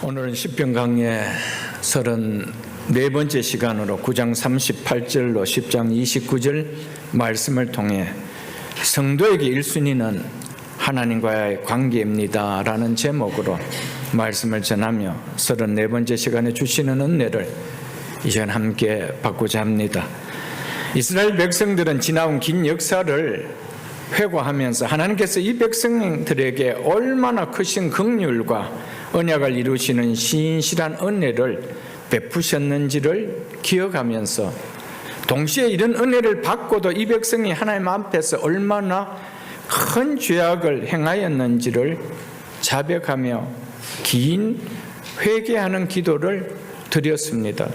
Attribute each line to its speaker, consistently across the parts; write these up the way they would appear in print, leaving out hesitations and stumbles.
Speaker 1: 오늘은 시편 강의 34번째 시간으로 9장 38절로 10장 29절 말씀을 통해 성도에게 1순위는 하나님과의 관계입니다 라는 제목으로 말씀을 전하며 34번째 시간에 주시는 은혜를 이 시간 함께 받고자 합니다. 이스라엘 백성들은 지나온 긴 역사를 회고하면서 하나님께서 이 백성들에게 얼마나 크신 긍휼과 언약을 이루시는 신실한 은혜를 베푸셨는지를 기억하면서 동시에 이런 은혜를 받고도 이 백성이 하나님 앞에서 얼마나 큰 죄악을 행하였는지를 자백하며 긴 회개하는 기도를 드렸습니다.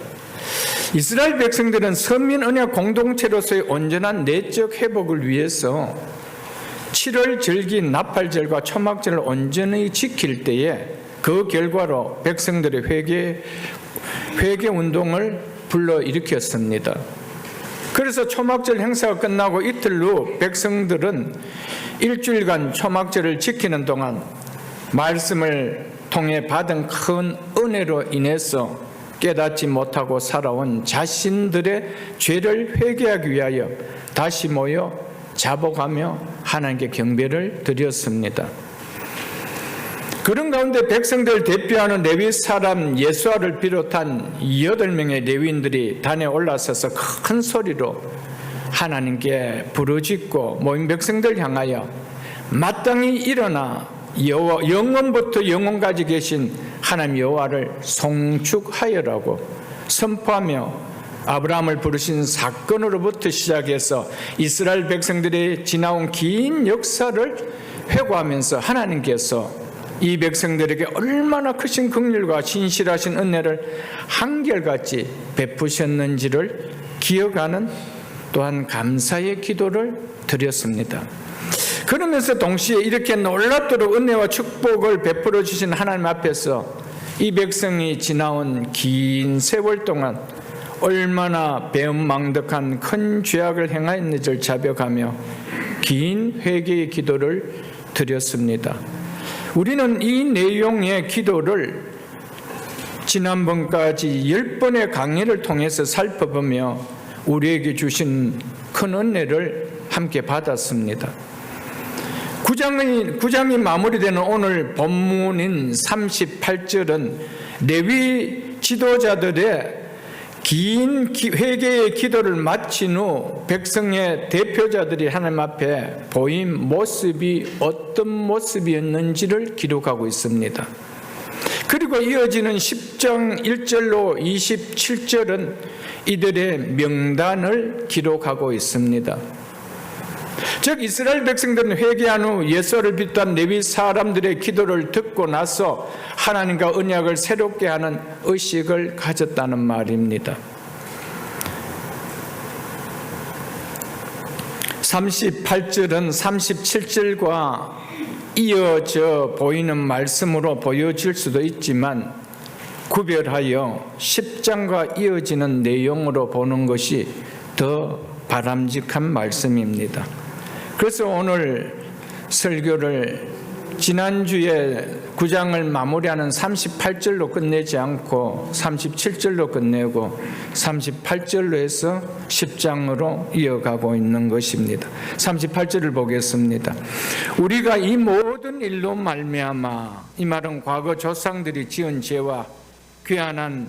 Speaker 1: 이스라엘 백성들은 선민 언약 공동체로서의 온전한 내적 회복을 위해서 7월 절기 나팔절과 초막절을 온전히 지킬 때에 그 결과로 백성들의 회개 운동을 불러일으켰습니다. 그래서 초막절 행사가 끝나고 이틀 후 백성들은 일주일간 초막절을 지키는 동안 말씀을 통해 받은 큰 은혜로 인해서 깨닫지 못하고 살아온 자신들의 죄를 회개하기 위하여 다시 모여 자복하며 하나님께 경배를 드렸습니다. 그런 가운데 백성들을 대표하는 레위 사람 예수아를 비롯한 8명의 레위인들이 단에 올라서서 큰 소리로 하나님께 부르짖고 모인 백성들 향하여 마땅히 일어나 영원부터 영원까지 계신 하나님 여호와를 송축하여라고 선포하며 아브라함을 부르신 사건으로부터 시작해서 이스라엘 백성들이 지나온 긴 역사를 회고하면서 하나님께서 이 백성들에게 얼마나 크신 긍휼과 신실하신 은혜를 한결같이 베푸셨는지를 기억하는 또한 감사의 기도를 드렸습니다. 그러면서 동시에 이렇게 놀랍도록 은혜와 축복을 베풀어 주신 하나님 앞에서 이 백성이 지나온 긴 세월 동안 얼마나 배은망덕한 큰 죄악을 행하였는지를 자백하며 긴 회개의 기도를 드렸습니다. 우리는 이 내용의 기도를 지난번까지 10번의 강의를 통해서 살펴보며 우리에게 주신 큰 은혜를 함께 받았습니다. 9장이 마무리되는 오늘 본문인 38절은 레위 지도자들의 긴 회개의 기도를 마친 후 백성의 대표자들이 하나님 앞에 보인 모습이 어떤 모습이었는지를 기록하고 있습니다. 그리고 이어지는 10장 1절로 27절은 이들의 명단을 기록하고 있습니다. 즉 이스라엘 백성들은 회개한 후 예수를 비롯한 레위 사람들의 기도를 듣고 나서 하나님과 언약을 새롭게 하는 의식을 가졌다는 말입니다. 38절은 37절과 이어져 보이는 말씀으로 보여질 수도 있지만 구별하여 10장과 이어지는 내용으로 보는 것이 더 바람직한 말씀입니다. 그래서 오늘 설교를 지난주에 9장을 마무리하는 38절로 끝내지 않고 37절로 끝내고 38절로 해서 10장으로 이어가고 있는 것입니다. 38절을 보겠습니다. 우리가 이 모든 일로 말미암아, 이 말은 과거 조상들이 지은 죄와 귀환한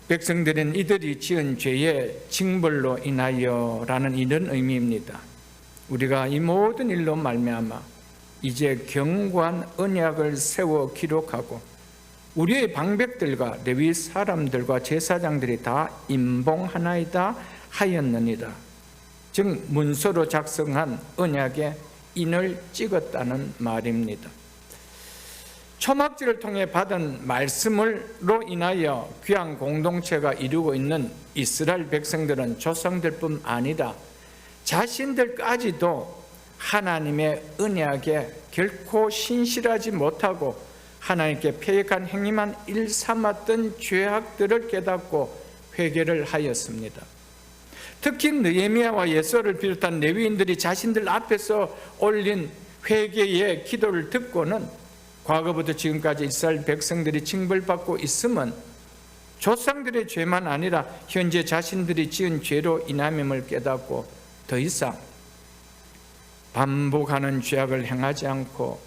Speaker 1: 백성들은 이들이 지은 죄의 징벌로 인하여라는 이런 의미입니다. 우리가 이 모든 일로 말미암아 이제 견고한 언약을 세워 기록하고 우리의 방백들과 레위 사람들과 제사장들이 다 임봉하나이다 하였느니라. 즉 문서로 작성한 언약에 인을 찍었다는 말입니다. 초막절을 통해 받은 말씀으로 인하여 귀한 공동체가 이루고 있는 이스라엘 백성들은 조상들뿐 아니라 자신들까지도 하나님의 언약에 결코 신실하지 못하고 하나님께 패역한 행위만 일삼았던 죄악들을 깨닫고 회개를 하였습니다. 특히 느헤미야와 예수를 비롯한 레위인들이 자신들 앞에서 올린 회개의 기도를 듣고는 과거부터 지금까지 이스라엘 백성들이 징벌받고 있음은 조상들의 죄만 아니라 현재 자신들이 지은 죄로 인함임을 깨닫고 더 이상 반복하는 죄악을 행하지 않고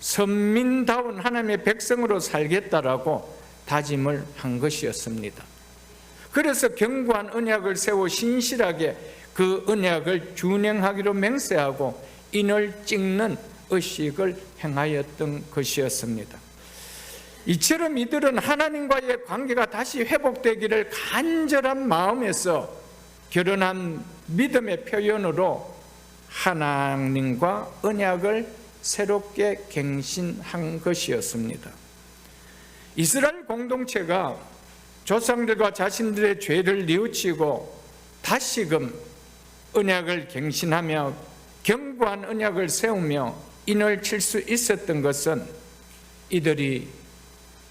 Speaker 1: 선민다운 하나님의 백성으로 살겠다라고 다짐을 한 것이었습니다. 그래서 견고한 언약을 세워 신실하게 그 언약을 준행하기로 맹세하고 인을 찍는 의식을 행하였던 것이었습니다. 이처럼 이들은 하나님과의 관계가 다시 회복되기를 간절한 마음에서 결혼한 믿음의 표현으로 하나님과 언약을 새롭게 갱신한 것이었습니다. 이스라엘 공동체가 조상들과 자신들의 죄를 뉘우치고 다시금 언약을 갱신하며 견고한 언약을 세우며 인을 칠 수 있었던 것은 이들이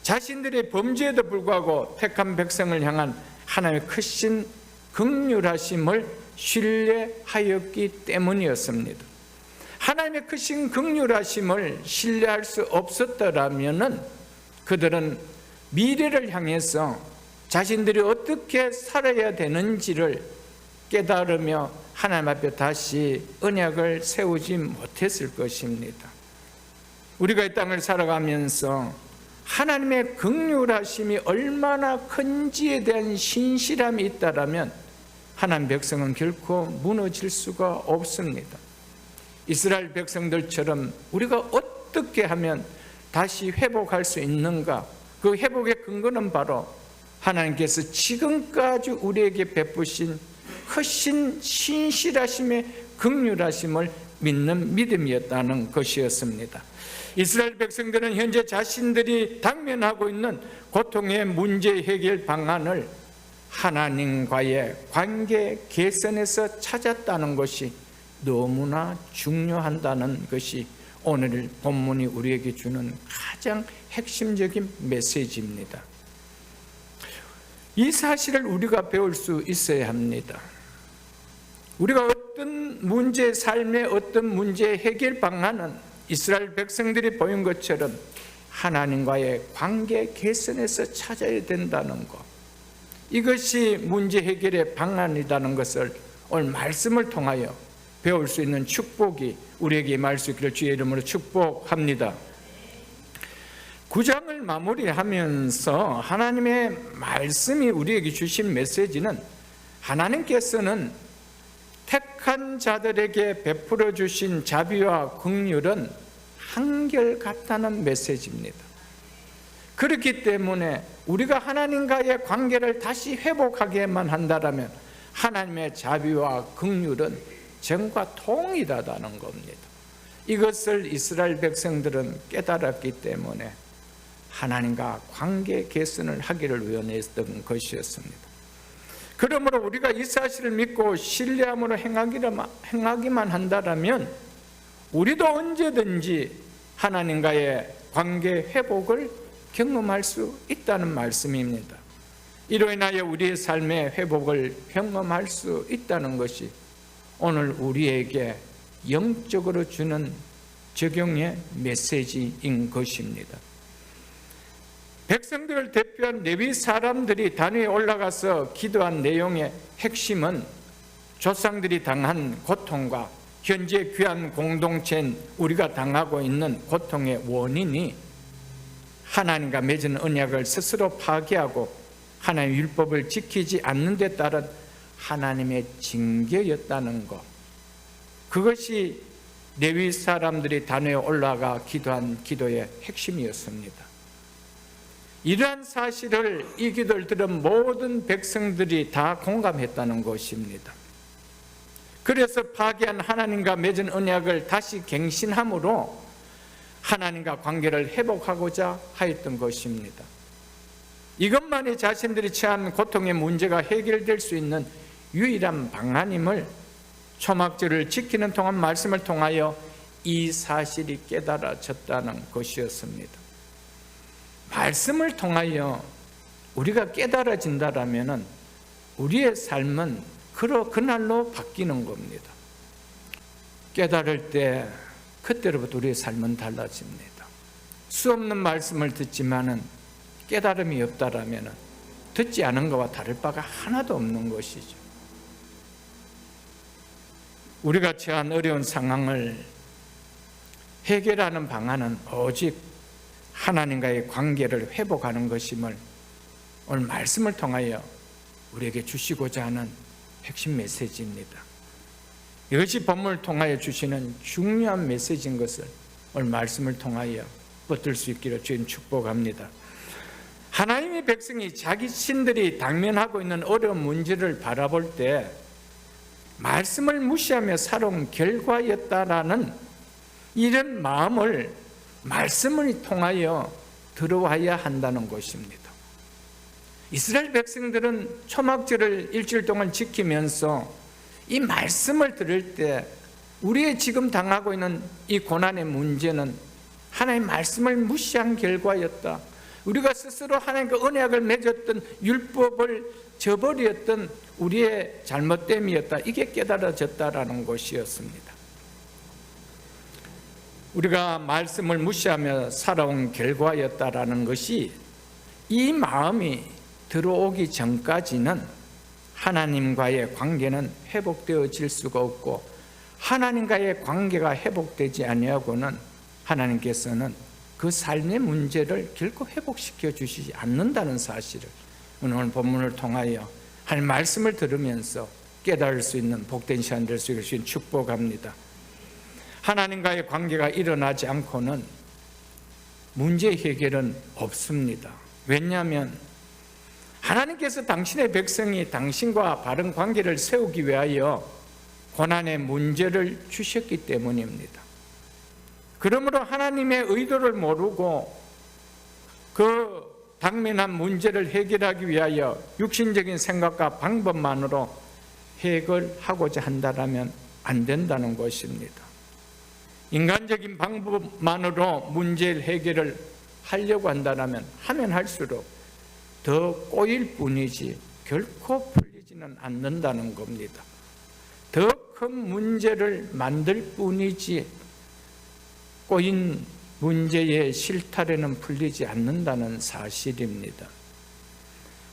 Speaker 1: 자신들의 범죄에도 불구하고 택한 백성을 향한 하나님의 크신 긍휼하심을 신뢰하였기 때문이었습니다. 하나님의 크신 긍휼하심을 신뢰할 수 없었더라면 그들은 미래를 향해서 자신들이 어떻게 살아야 되는지를 깨달으며 하나님 앞에 다시 언약을 세우지 못했을 것입니다. 우리가 이 땅을 살아가면서 하나님의 긍휼하심이 얼마나 큰지에 대한 신실함이 있다라면 하나님 백성은 결코 무너질 수가 없습니다. 이스라엘 백성들처럼 우리가 어떻게 하면 다시 회복할 수 있는가? 그 회복의 근거는 바로 하나님께서 지금까지 우리에게 베푸신 크신 신실하심의 긍휼하심을 믿는 믿음이었다는 것이었습니다. 이스라엘 백성들은 현재 자신들이 당면하고 있는 고통의 문제 해결 방안을 하나님과의 관계 개선에서 찾았다는 것이 너무나 중요하다는 것이 오늘 본문이 우리에게 주는 가장 핵심적인 메시지입니다. 이 사실을 우리가 배울 수 있어야 합니다. 우리가 어떤 문제, 삶의 어떤 문제 해결 방안은 이스라엘 백성들이 보인 것처럼 하나님과의 관계 개선에서 찾아야 된다는 것, 이것이 문제 해결의 방안이라는 것을 오늘 말씀을 통하여 배울 수 있는 축복이 우리에게 임할 수 있기를 주의 이름으로 축복합니다. 9장을 마무리하면서 하나님의 말씀이 우리에게 주신 메시지는 하나님께서는 택한 자들에게 베풀어 주신 자비와 긍휼은 한결같다는 메시지입니다. 그렇기 때문에 우리가 하나님과의 관계를 다시 회복하게만 한다면 하나님의 자비와 긍휼은 전과 동일하다는 겁니다. 이것을 이스라엘 백성들은 깨달았기 때문에 하나님과 관계 개선을 하기를 원했던 것이었습니다. 그러므로 우리가 이 사실을 믿고 신뢰함으로 행하기만 한다면 우리도 언제든지 하나님과의 관계 회복을 경험할 수 있다는 말씀입니다. 이로 인하여 우리의 삶의 회복을 경험할 수 있다는 것이 오늘 우리에게 영적으로 주는 적용의 메시지인 것입니다. 백성들을 대표한 레위 사람들이 단위에 올라가서 기도한 내용의 핵심은 조상들이 당한 고통과 현재 귀한 공동체인 우리가 당하고 있는 고통의 원인이 하나님과 맺은 언약을 스스로 파괴하고 하나님의 율법을 지키지 않는 데 따른 하나님의 징계였다는 것, 그것이 레위 사람들이 단위에 올라가 기도한 기도의 핵심이었습니다. 이러한 사실을 이 기도를 들은 모든 백성들이 다 공감했다는 것입니다. 그래서 파괴한 하나님과 맺은 언약을 다시 갱신함으로 하나님과 관계를 회복하고자 하였던 것입니다. 이것만이 자신들이 처한 고통의 문제가 해결될 수 있는 유일한 방안임을 초막절을 지키는 동안 말씀을 통하여 이 사실이 깨달아졌다는 것이었습니다. 말씀을 통하여 우리가 깨달아진다라면 우리의 삶은 그날로 바뀌는 겁니다. 깨달을 때 그때로부터 우리의 삶은 달라집니다. 수 없는 말씀을 듣지만은 깨달음이 없다라면 듣지 않은 것과 다를 바가 하나도 없는 것이죠. 우리가 처한 어려운 상황을 해결하는 방안은 오직 하나님과의 관계를 회복하는 것임을 오늘 말씀을 통하여 우리에게 주시고자 하는 핵심 메시지입니다. 이것이 본문을 통하여 주시는 중요한 메시지인 것을 오늘 말씀을 통하여 붙들 수 있기를 주님 축복합니다. 하나님의 백성이 자기 신들이 당면하고 있는 어려운 문제를 바라볼 때 말씀을 무시하며 살아온 결과였다라는 이런 마음을 말씀을 통하여 들어와야 한다는 것입니다. 이스라엘 백성들은 초막절을 일주일 동안 지키면서 이 말씀을 들을 때 우리의 지금 당하고 있는 이 고난의 문제는 하나님의 말씀을 무시한 결과였다. 우리가 스스로 하나님과 언약을 맺었던 율법을 저버렸던 우리의 잘못됨이었다. 이게 깨달아졌다라는 것이었습니다. 우리가 말씀을 무시하며 살아온 결과였다라는 것이 이 마음이 들어오기 전까지는 하나님과의 관계는 회복되어질 수가 없고, 하나님과의 관계가 회복되지 아니하고는 하나님께서는 그 삶의 문제를 결코 회복시켜 주시지 않는다는 사실을 오늘 본문을 통하여 하나님 말씀을 들으면서 깨달을 수 있는 복된 시간 될 수 있기를 축복합니다. 하나님과의 관계가 일어나지 않고는 문제 해결은 없습니다. 왜냐하면 하나님께서 당신의 백성이 당신과 바른 관계를 세우기 위하여 고난의 문제를 주셨기 때문입니다. 그러므로 하나님의 의도를 모르고 그 당면한 문제를 해결하기 위하여 육신적인 생각과 방법만으로 해결하고자 한다면 안 된다는 것입니다. 인간적인 방법만으로 문제 해결을 하려고 한다면 하면 할수록 더 꼬일 뿐이지 결코 풀리지는 않는다는 겁니다. 더 큰 문제를 만들 뿐이지 꼬인 문제의 실타래는 풀리지 않는다는 사실입니다.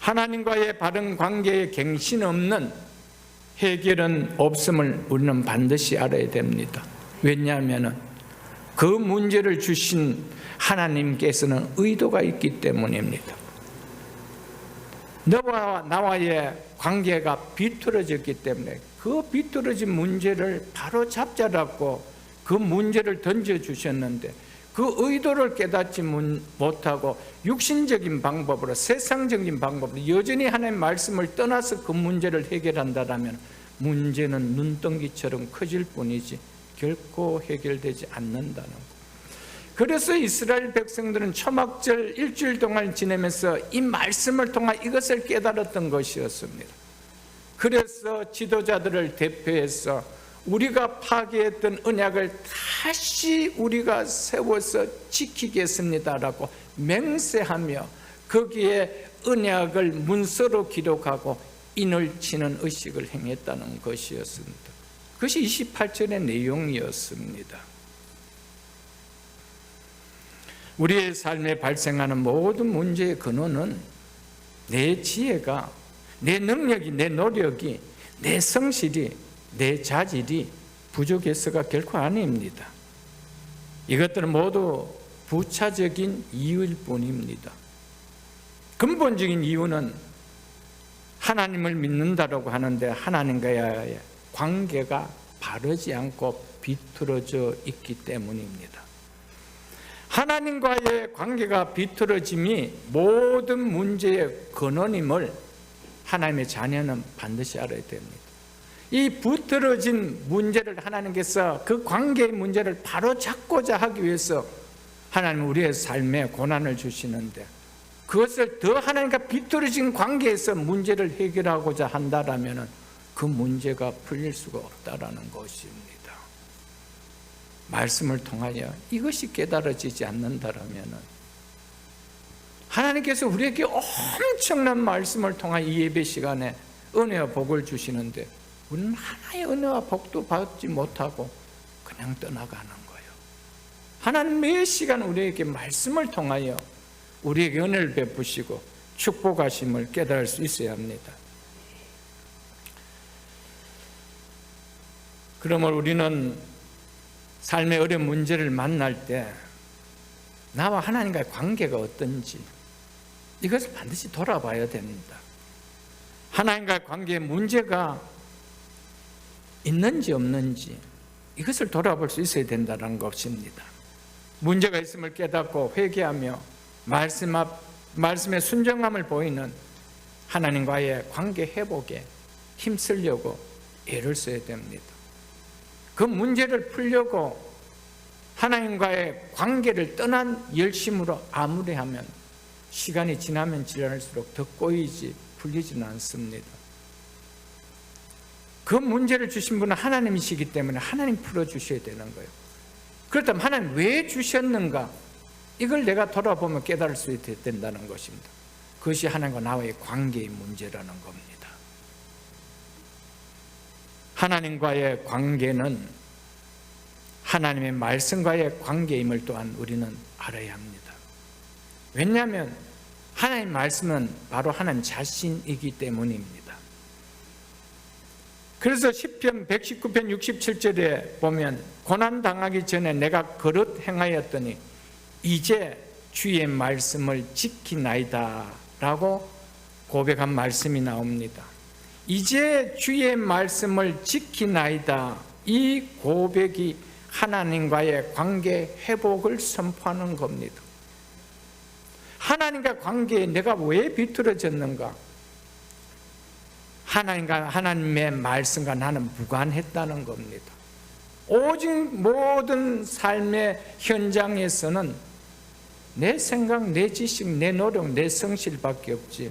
Speaker 1: 하나님과의 바른 관계에 갱신 없는 해결은 없음을 우리는 반드시 알아야 됩니다. 왜냐하면 그 문제를 주신 하나님께서는 의도가 있기 때문입니다. 너와 나와의 관계가 비틀어졌기 때문에 그 비틀어진 문제를 바로 잡자라고 그 문제를 던져주셨는데, 그 의도를 깨닫지 못하고 육신적인 방법으로, 세상적인 방법으로 여전히 하나님의 말씀을 떠나서 그 문제를 해결한다면 문제는 눈덩이처럼 커질 뿐이지 결코 해결되지 않는다는 것. 그래서 이스라엘 백성들은 초막절 일주일 동안 지내면서 이 말씀을 통해 이것을 깨달았던 것이었습니다. 그래서 지도자들을 대표해서 우리가 파괴했던 언약을 다시 우리가 세워서 지키겠습니다라고 맹세하며 거기에 언약을 문서로 기록하고 인을 치는 의식을 행했다는 것이었습니다. 그것이 28절의 내용이었습니다. 우리의 삶에 발생하는 모든 문제의 근원은 내 지혜가, 내 능력이, 내 노력이, 내 성실이, 내 자질이 부족해서가 결코 아닙니다. 이것들은 모두 부차적인 이유일 뿐입니다. 근본적인 이유는 하나님을 믿는다라고 하는데 하나님과의 관계가 바르지 않고 비틀어져 있기 때문입니다. 하나님과의 관계가 비틀어짐이 모든 문제의 근원임을 하나님의 자녀는 반드시 알아야 됩니다. 이 비틀어진 문제를 하나님께서 그 관계의 문제를 바로 잡고자 하기 위해서 하나님은 우리의 삶에 고난을 주시는데, 그것을 더 하나님과 비틀어진 관계에서 문제를 해결하고자 한다면 그 문제가 풀릴 수가 없다라는 것입니다. 말씀을 통하여 이것이 깨달아지지 않는다면 하나님께서 우리에게 엄청난 말씀을 통한 이 예배 시간에 은혜와 복을 주시는데 우리는 하나의 은혜와 복도 받지 못하고 그냥 떠나가는 거예요. 하나님 매 시간 우리에게 말씀을 통하여 우리에게 은혜를 베푸시고 축복하심을 깨달을 수 있어야 합니다. 그러므로 우리는 삶의 어려운 문제를 만날 때 나와 하나님과의 관계가 어떤지 이것을 반드시 돌아봐야 됩니다. 하나님과의 관계에 문제가 있는지 없는지 이것을 돌아볼 수 있어야 된다는 것입니다. 문제가 있음을 깨닫고 회개하며 말씀에 순종함을 보이는 하나님과의 관계 회복에 힘쓰려고 애를 써야 됩니다. 그 문제를 풀려고 하나님과의 관계를 떠난 열심으로 아무리 하면 시간이 지나면 지날수록 더 꼬이지 풀리지는 않습니다. 그 문제를 주신 분은 하나님이시기 때문에 하나님 풀어주셔야 되는 거예요. 그렇다면 하나님 왜 주셨는가? 이걸 내가 돌아보면 깨달을 수 있어야 된다는 것입니다. 그것이 하나님과 나와의 관계의 문제라는 겁니다. 하나님과의 관계는 하나님의 말씀과의 관계임을 또한 우리는 알아야 합니다. 왜냐하면 하나님 말씀은 바로 하나님 자신이기 때문입니다. 그래서 시편 119편 67절에 보면 고난당하기 전에 내가 그릇 행하였더니 이제 주의 말씀을 지키나이다 라고 고백한 말씀이 나옵니다. 이제 주의 말씀을 지키나이다, 이 고백이 하나님과의 관계 회복을 선포하는 겁니다. 하나님과 관계에 내가 왜 비틀어졌는가? 하나님의 말씀과 나는 무관했다는 겁니다. 오직 모든 삶의 현장에서는 내 생각, 내 지식, 내 노력, 내 성실밖에 없지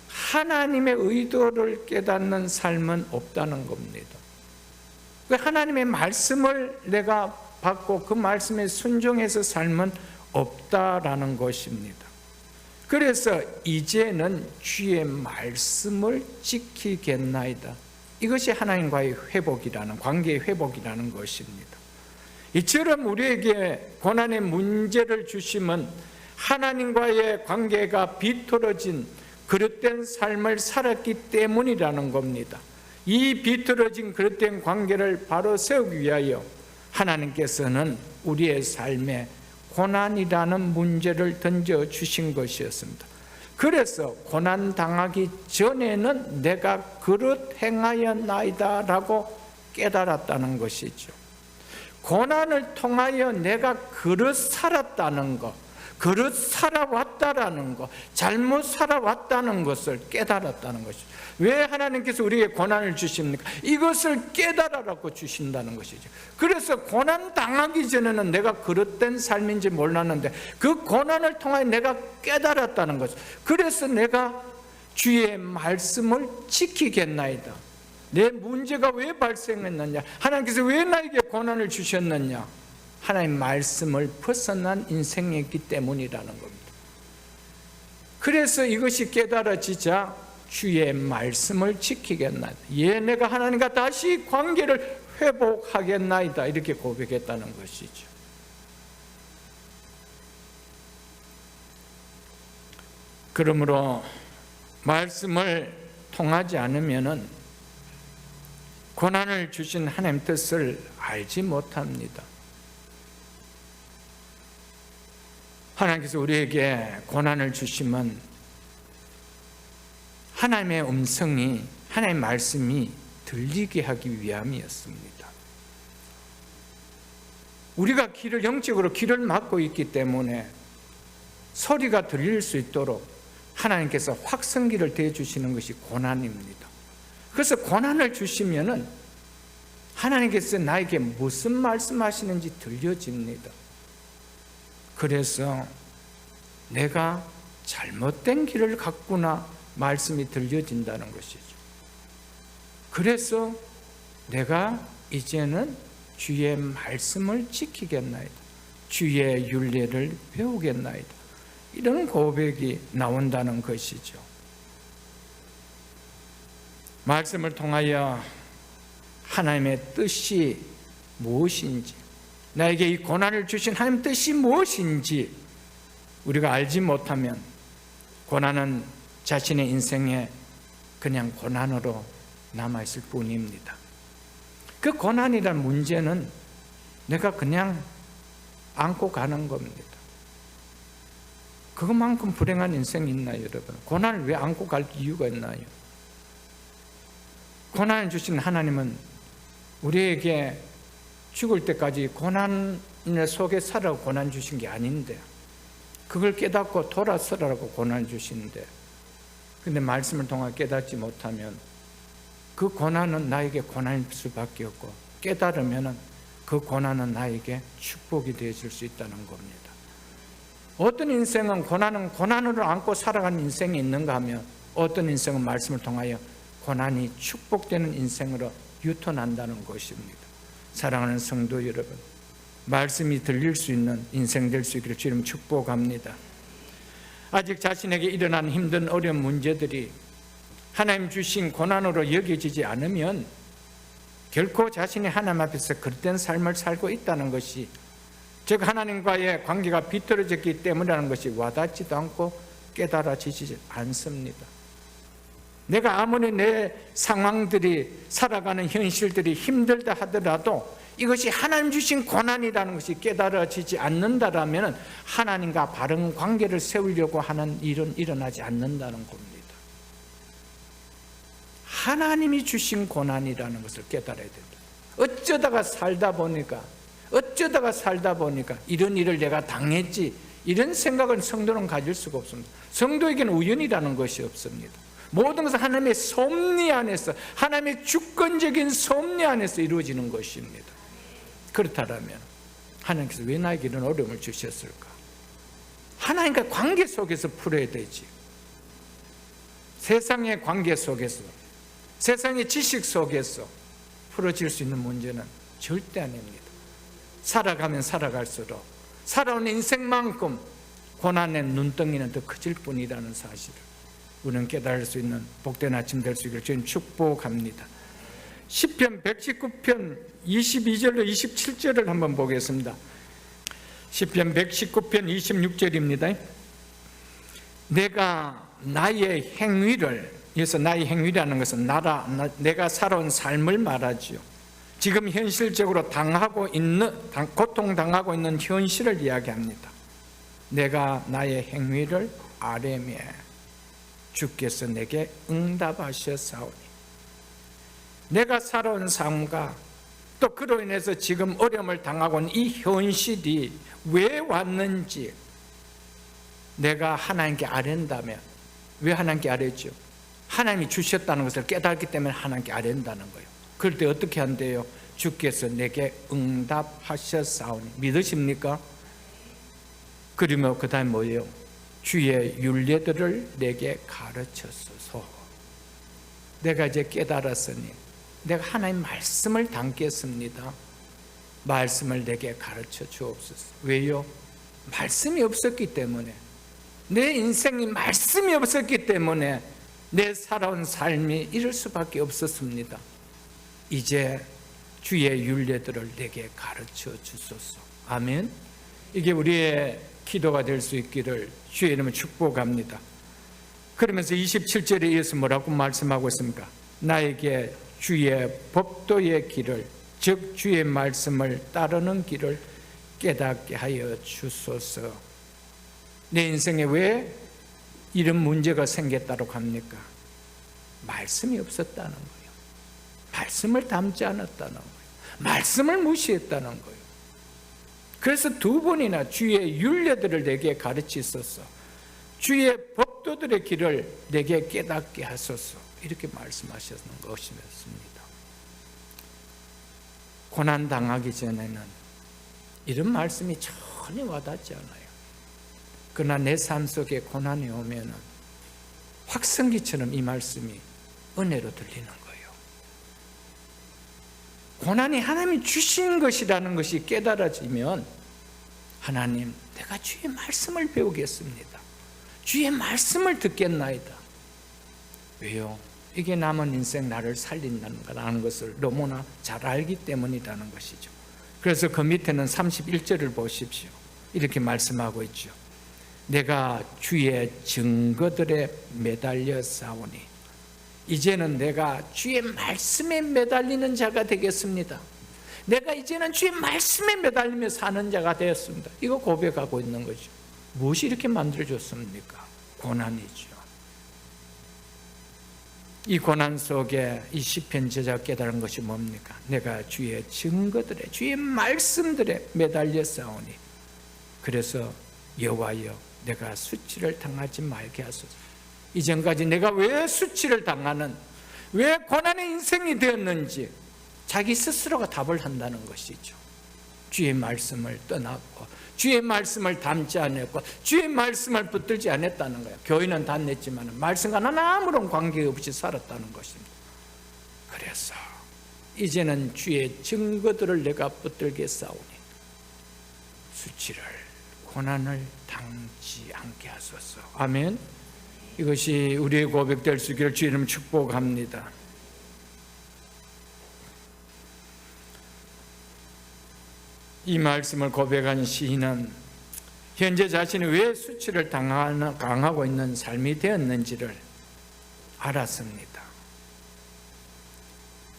Speaker 1: 하나님의 의도를 깨닫는 삶은 없다는 겁니다. 하나님의 말씀을 내가 받고 그 말씀에 순종해서 삶은 없다라는 것입니다. 그래서 이제는 주의 말씀을 지키겠나이다. 이것이 하나님과의 회복이라는, 관계의 회복이라는 것입니다. 이처럼 우리에게 고난의 문제를 주심은 하나님과의 관계가 비틀어진 그릇된 삶을 살았기 때문이라는 겁니다. 이 비틀어진 그릇된 관계를 바로 세우기 위하여 하나님께서는 우리의 삶에 고난이라는 문제를 던져주신 것이었습니다. 그래서 고난당하기 전에는 내가 그릇 행하였나이다 라고 깨달았다는 것이죠. 고난을 통하여 내가 그릇 살았다는 것, 그릇 살아왔다라는 것, 잘못 살아왔다는 것을 깨달았다는 것이죠. 왜 하나님께서 우리에게 고난을 주십니까? 이것을 깨달아라고 주신다는 것이죠. 그래서 고난 당하기 전에는 내가 그릇된 삶인지 몰랐는데 그 고난을 통하여 내가 깨달았다는 것이죠. 그래서 내가 주의 말씀을 지키겠나이다. 내 문제가 왜 발생했느냐? 하나님께서 왜 나에게 고난을 주셨느냐? 하나님 말씀을 벗어난 인생이기 때문이라는 겁니다. 그래서 이것이 깨달아지자 주의 말씀을 지키겠나이다. 예, 내가 하나님과 다시 관계를 회복하겠나이다. 이렇게 고백했다는 것이죠. 그러므로 말씀을 통하지 않으면은 고난을 주신 하나님 뜻을 알지 못합니다. 하나님께서 우리에게 고난을 주시면 하나님의 음성이, 하나님의 말씀이 들리게 하기 위함이었습니다. 우리가 영적으로 귀를 막고 있기 때문에 소리가 들릴 수 있도록 하나님께서 확성기를 대주시는 것이 고난입니다. 그래서 고난을 주시면은 하나님께서 나에게 무슨 말씀하시는지 들려집니다. 그래서 내가 잘못된 길을 갔구나 말씀이 들려진다는 것이죠. 그래서 내가 이제는 주의 말씀을 지키겠나이다. 주의 율례를 배우겠나이다. 이런 고백이 나온다는 것이죠. 말씀을 통하여 하나님의 뜻이 무엇인지, 나에게 이 고난을 주신 하나님 뜻이 무엇인지 우리가 알지 못하면 고난은 자신의 인생에 그냥 고난으로 남아있을 뿐입니다. 그 고난이란 문제는 내가 그냥 안고 가는 겁니다. 그것만큼 불행한 인생이 있나요, 여러분? 고난을 왜 안고 갈 이유가 있나요? 고난을 주신 하나님은 우리에게 죽을 때까지 고난 속에 살아 고난 주신 게 아닌데, 그걸 깨닫고 돌아서라고 고난 주시는데, 근데 말씀을 통해 깨닫지 못하면 그 고난은 나에게 고난일 수밖에 없고, 깨달으면 그 고난은 나에게 축복이 되어질 수 있다는 겁니다. 어떤 인생은 고난은 고난으로 안고 살아가는 인생이 있는가 하면, 어떤 인생은 말씀을 통하여 고난이 축복되는 인생으로 유턴한다는 것입니다. 사랑하는 성도 여러분, 말씀이 들릴 수 있는 인생 될 수 있기를 주님 축복합니다. 아직 자신에게 일어난 힘든 어려운 문제들이 하나님 주신 고난으로 여겨지지 않으면 결코 자신이 하나님 앞에서 그릇된 삶을 살고 있다는 것이, 즉 하나님과의 관계가 비틀어졌기 때문이라는 것이 와닿지도 않고 깨달아지지 않습니다. 내가 아무리 내 상황들이, 살아가는 현실들이 힘들다 하더라도 이것이 하나님 주신 고난이라는 것이 깨달아지지 않는다라면 하나님과 바른 관계를 세우려고 하는 일은 일어나지 않는다는 겁니다. 하나님이 주신 고난이라는 것을 깨달아야 된다. 어쩌다가 살다 보니까 이런 일을 내가 당했지, 이런 생각은 성도는 가질 수가 없습니다. 성도에게는 우연이라는 것이 없습니다. 모든 것은 하나님의 섭리 안에서, 하나님의 주권적인 섭리 안에서 이루어지는 것입니다. 그렇다면 하나님께서 왜 나에게 이런 어려움을 주셨을까? 하나님과 관계 속에서 풀어야 되지. 세상의 관계 속에서, 세상의 지식 속에서 풀어질 수 있는 문제는 절대 아닙니다. 살아가면 살아갈수록 살아온 인생만큼 고난의 눈덩이는 더 커질 뿐이라는 사실을 우리는 깨달을 수 있는 복된 아침 될 수 있기를 주님 축복합니다. 시편 119편 22절로 27절을 한번 보겠습니다. 시편 119편 26절입니다. 내가 나의 행위를, 여기서 나의 행위라는 것은 내가 살아온 삶을 말하지요. 지금 현실적으로 고통당하고 있는 현실을 이야기합니다. 내가 나의 행위를 아뢰매 주께서 내게 응답하셨사오니, 내가 살아온 삶과 또 그로 인해서 지금 어려움을 당하고 있는 이 현실이 왜 왔는지 내가 하나님께 아뢰다면, 왜 하나님께 아뢰죠? 하나님이 주셨다는 것을 깨닫기 때문에 하나님께 아뢰다는 거예요. 그럴 때 어떻게 한대요? 주께서 내게 응답하셨사오니. 믿으십니까? 그러면 그 다음 뭐예요? 주의 율례들을 내게 가르쳤소서. 내가 이제 깨달았으니 내가 하나님 말씀을 담겠습니다. 말씀을 내게 가르쳐 주옵소서. 왜요? 말씀이 없었기 때문에, 내 인생이 말씀이 없었기 때문에 내 살아온 삶이 이럴 수밖에 없었습니다. 이제 주의 율례들을 내게 가르쳐 주소서. 아멘. 이게 우리의 기도가 될 수 있기를 주의 이름으로 축복합니다. 그러면서 27절에 이어서 뭐라고 말씀하고 있습니까? 나에게 주의 법도의 길을, 즉 주의 말씀을 따르는 길을 깨닫게 하여 주소서. 내 인생에 왜 이런 문제가 생겼다고 합니까? 말씀이 없었다는 거예요. 말씀을 담지 않았다는 거예요. 말씀을 무시했다는 거예요. 그래서 두 번이나 주의 율례들을 내게 가르치소서, 주의 법도들의 길을 내게 깨닫게 하소서, 이렇게 말씀하셨는 것이었습니다. 고난 당하기 전에는 이런 말씀이 전혀 와닿지 않아요. 그러나 내 삶 속에 고난이 오면 확성기처럼 이 말씀이 은혜로 들리는 거예요. 고난이 하나님이 주신 것이라는 것이 깨달아지면, 하나님, 내가 주의 말씀을 배우겠습니다. 주의 말씀을 듣겠나이다. 왜요? 이게 남은 인생 나를 살린다는 것을 너무나 잘 알기 때문이라는 것이죠. 그래서 그 밑에는 31절을 보십시오. 이렇게 말씀하고 있죠. 내가 주의 증거들에 매달려 싸우니 이제는 내가 주의 말씀에 매달리는 자가 되겠습니다. 내가 이제는 주의 말씀에 매달리며 사는 자가 되었습니다. 이거 고백하고 있는 거죠. 무엇이 이렇게 만들어줬습니까? 고난이죠. 이 고난 속에 이 시편 저자가 깨달은 것이 뭡니까? 내가 주의 증거들에, 주의 말씀들에 매달려 싸우니 그래서 여호와여 내가 수치를 당하지 말게 하소서. 이전까지 내가 왜 수치를 당하는, 왜 고난의 인생이 되었는지 자기 스스로가 답을 한다는 것이죠. 주의 말씀을 떠났고 주의 말씀을 담지 않았고 주의 말씀을 붙들지 않았다는 거예요. 교회는 다녔지만 말씀과는 아무런 관계없이 살았다는 것입니다. 그래서 이제는 주의 증거들을 내가 붙들게 싸우니 수치를, 고난을 당지 않게 하소서. 아멘. 이것이 우리의 고백될 수 있기를 주의 이름 축복합니다. 이 말씀을 고백한 시인은 현재 자신이 왜 수치를 당하고 있는 삶이 되었는지를 알았습니다.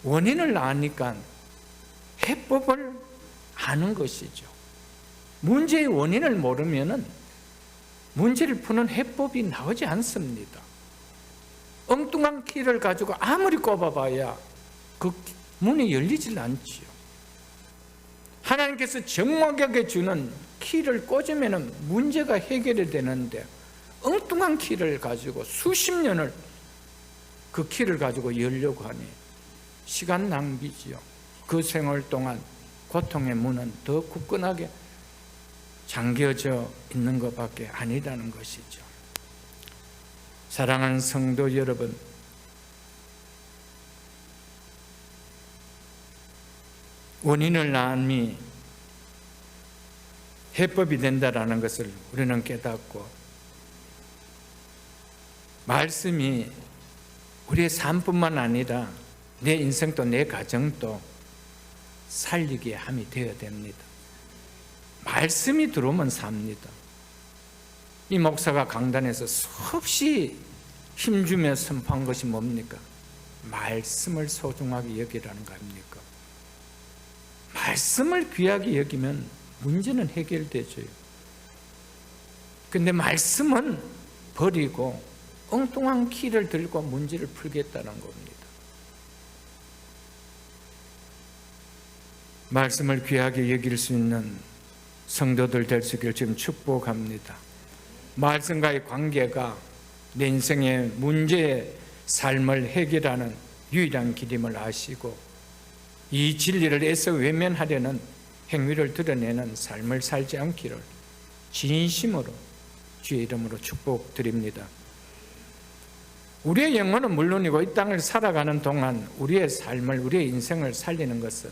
Speaker 1: 원인을 아니까 해법을 아는 것이죠. 문제의 원인을 모르면 문제를 푸는 해법이 나오지 않습니다. 엉뚱한 키를 가지고 아무리 꼽아봐야 그 문이 열리질 않지요. 하나님께서 정확하게 주는 키를 꽂으면 문제가 해결이 되는데 엉뚱한 키를 가지고 수십 년을 그 키를 가지고 열려고 하니 시간 낭비지요. 그 생활 동안 고통의 문은 더 굳건하게 잠겨져 있는 것밖에 아니라는 것이죠. 사랑하는 성도 여러분, 원인을 알미 해법이 된다는 것을 우리는 깨닫고 말씀이 우리의 삶뿐만 아니라 내 인생도 내 가정도 살리게 함이 되어야 됩니다. 말씀이 들어오면 삽니다. 이 목사가 강단에서 수없이 힘주며 선포한 것이 뭡니까? 말씀을 소중하게 여기라는 거 아닙니까? 말씀을 귀하게 여기면 문제는 해결되죠. 그런데 말씀은 버리고 엉뚱한 키를 들고 문제를 풀겠다는 겁니다. 말씀을 귀하게 여길 수 있는 성도들 될 수 있기를 지금 축복합니다. 말씀과의 관계가 내 인생의 문제의 삶을 해결하는 유일한 길임을 아시고 이 진리를 애써 외면하려는 행위를 드러내는 삶을 살지 않기를 진심으로 주의 이름으로 축복드립니다. 우리의 영혼은 물론이고 이 땅을 살아가는 동안 우리의 삶을, 우리의 인생을 살리는 것은,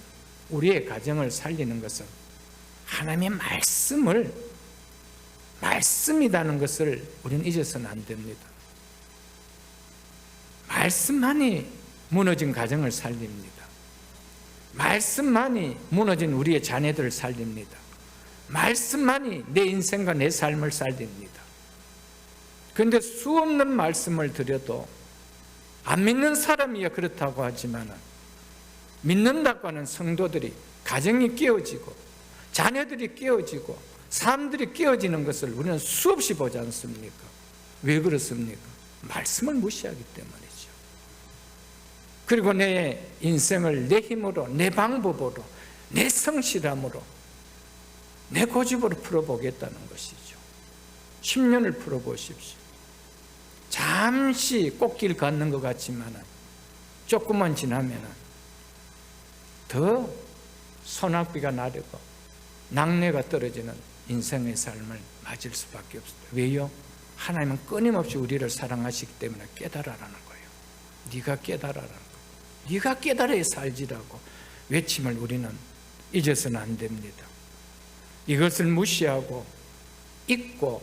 Speaker 1: 우리의 가정을 살리는 것은 하나님의 말씀이라는 것을 우리는 잊어서는 안 됩니다. 말씀만이 무너진 가정을 살립니다. 말씀만이 무너진 우리의 자녀들을 살립니다. 말씀만이 내 인생과 내 삶을 살립니다. 그런데 수없는 말씀을 드려도 안 믿는 사람이야 그렇다고 하지만 믿는다고 하는 성도들이 가정이 깨어지고 자녀들이 깨어지고 삶들이 깨어지는 것을 우리는 수없이 보지 않습니까? 왜 그렇습니까? 말씀을 무시하기 때문이죠. 그리고 내 인생을 내 힘으로, 내 방법으로, 내 성실함으로, 내 고집으로 풀어보겠다는 것이죠. 10년을 풀어보십시오. 잠시 꽃길 걷는 것 같지만 조금만 지나면 더 소낙비가 나르고 낙뢰가 떨어지는 인생의 삶을 맞을 수밖에 없습니다. 왜요? 하나님은 끊임없이 우리를 사랑하시기 때문에 깨달아라는 거예요. 네가 깨달아라는 거예요. 네가 깨달아야 살지라고 외침을 우리는 잊어서는 안 됩니다. 이것을 무시하고 잊고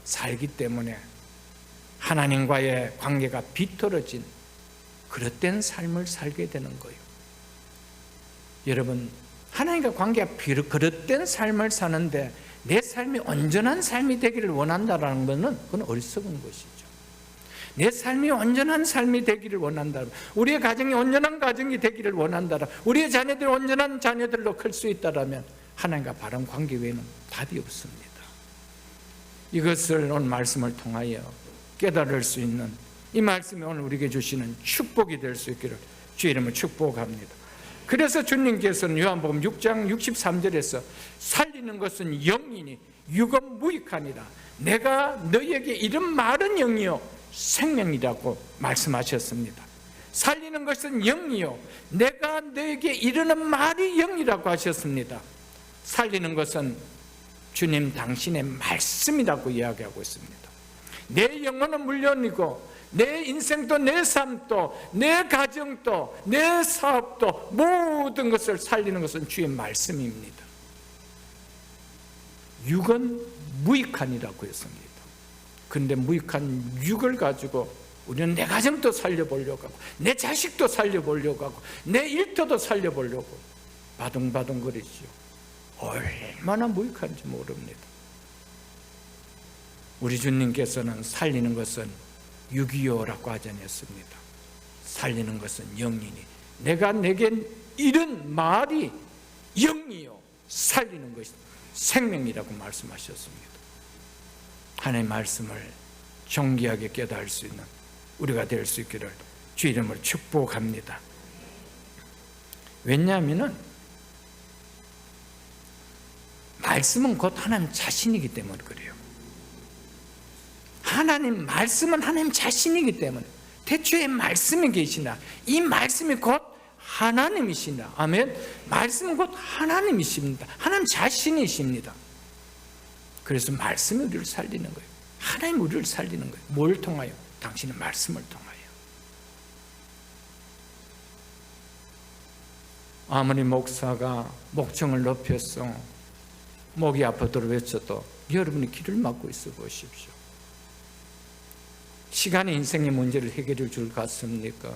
Speaker 1: 살기 때문에 하나님과의 관계가 비틀어진 그릇된 삶을 살게 되는 거예요. 여러분, 하나님과 관계가 그릇된 삶을 사는데 내 삶이 온전한 삶이 되기를 원한다는 것은 그건 어리석은 것이죠. 내 삶이 온전한 삶이 되기를 원한다, 우리의 가정이 온전한 가정이 되기를 원한다, 우리의 자녀들이 온전한 자녀들로 클 수 있다면 하나님과 바른 관계 외에는 답이 없습니다. 이것을 오늘 말씀을 통하여 깨달을 수 있는, 이 말씀이 오늘 우리에게 주시는 축복이 될 수 있기를 주의 이름으로 축복합니다. 그래서 주님께서는 요한복음 6장 63절에서 살리는 것은 영이니 육은 무익하니라, 내가 너희에게 이런 말은 영이요 생명이라고 말씀하셨습니다. 살리는 것은 영이요, 내가 너에게 이르는 말이 영이라고 하셨습니다. 살리는 것은 주님 당신의 말씀이라고 이야기하고 있습니다. 내 영혼은 물론이고 내 인생도 내 삶도 내 가정도 내 사업도 모든 것을 살리는 것은 주의 말씀입니다. 육은 무익하니라고 했습니다. 그런데 무익한 육을 가지고 우리는 내 가정도 살려보려고 하고 내 자식도 살려보려고 하고 내 일터도 살려보려고 바둥바둥거리죠. 얼마나 무익한지 모릅니다. 우리 주님께서는 살리는 것은 육이요라고 하지 않았습니다. 살리는 것은 영이니 내가 내겐 이런 말이 영이요 살리는 것이 생명이라고 말씀하셨습니다. 하나님의 말씀을 정기하게 깨달을 수 있는 우리가 될 수 있기를 주의 이름으로 축복합니다. 왜냐하면 말씀은 곧 하나님 자신이기 때문에 그래요. 하나님 말씀은 하나님 자신이기 때문에 태초에 말씀이 계시나 이 말씀이 곧 하나님이시나, 아멘. 말씀은 곧 하나님이십니다. 하나님 자신이십니다. 그래서 말씀이 우리를 살리는 거예요. 하나님 우리를 살리는 거예요. 뭘 통하여? 당신의 말씀을 통하여. 아무리 목사가 목청을 높여서 목이 아파도록 외쳐도 여러분이 귀를 막고 있어 보십시오. 시간이 인생의 문제를 해결해 줄 것 같습니까?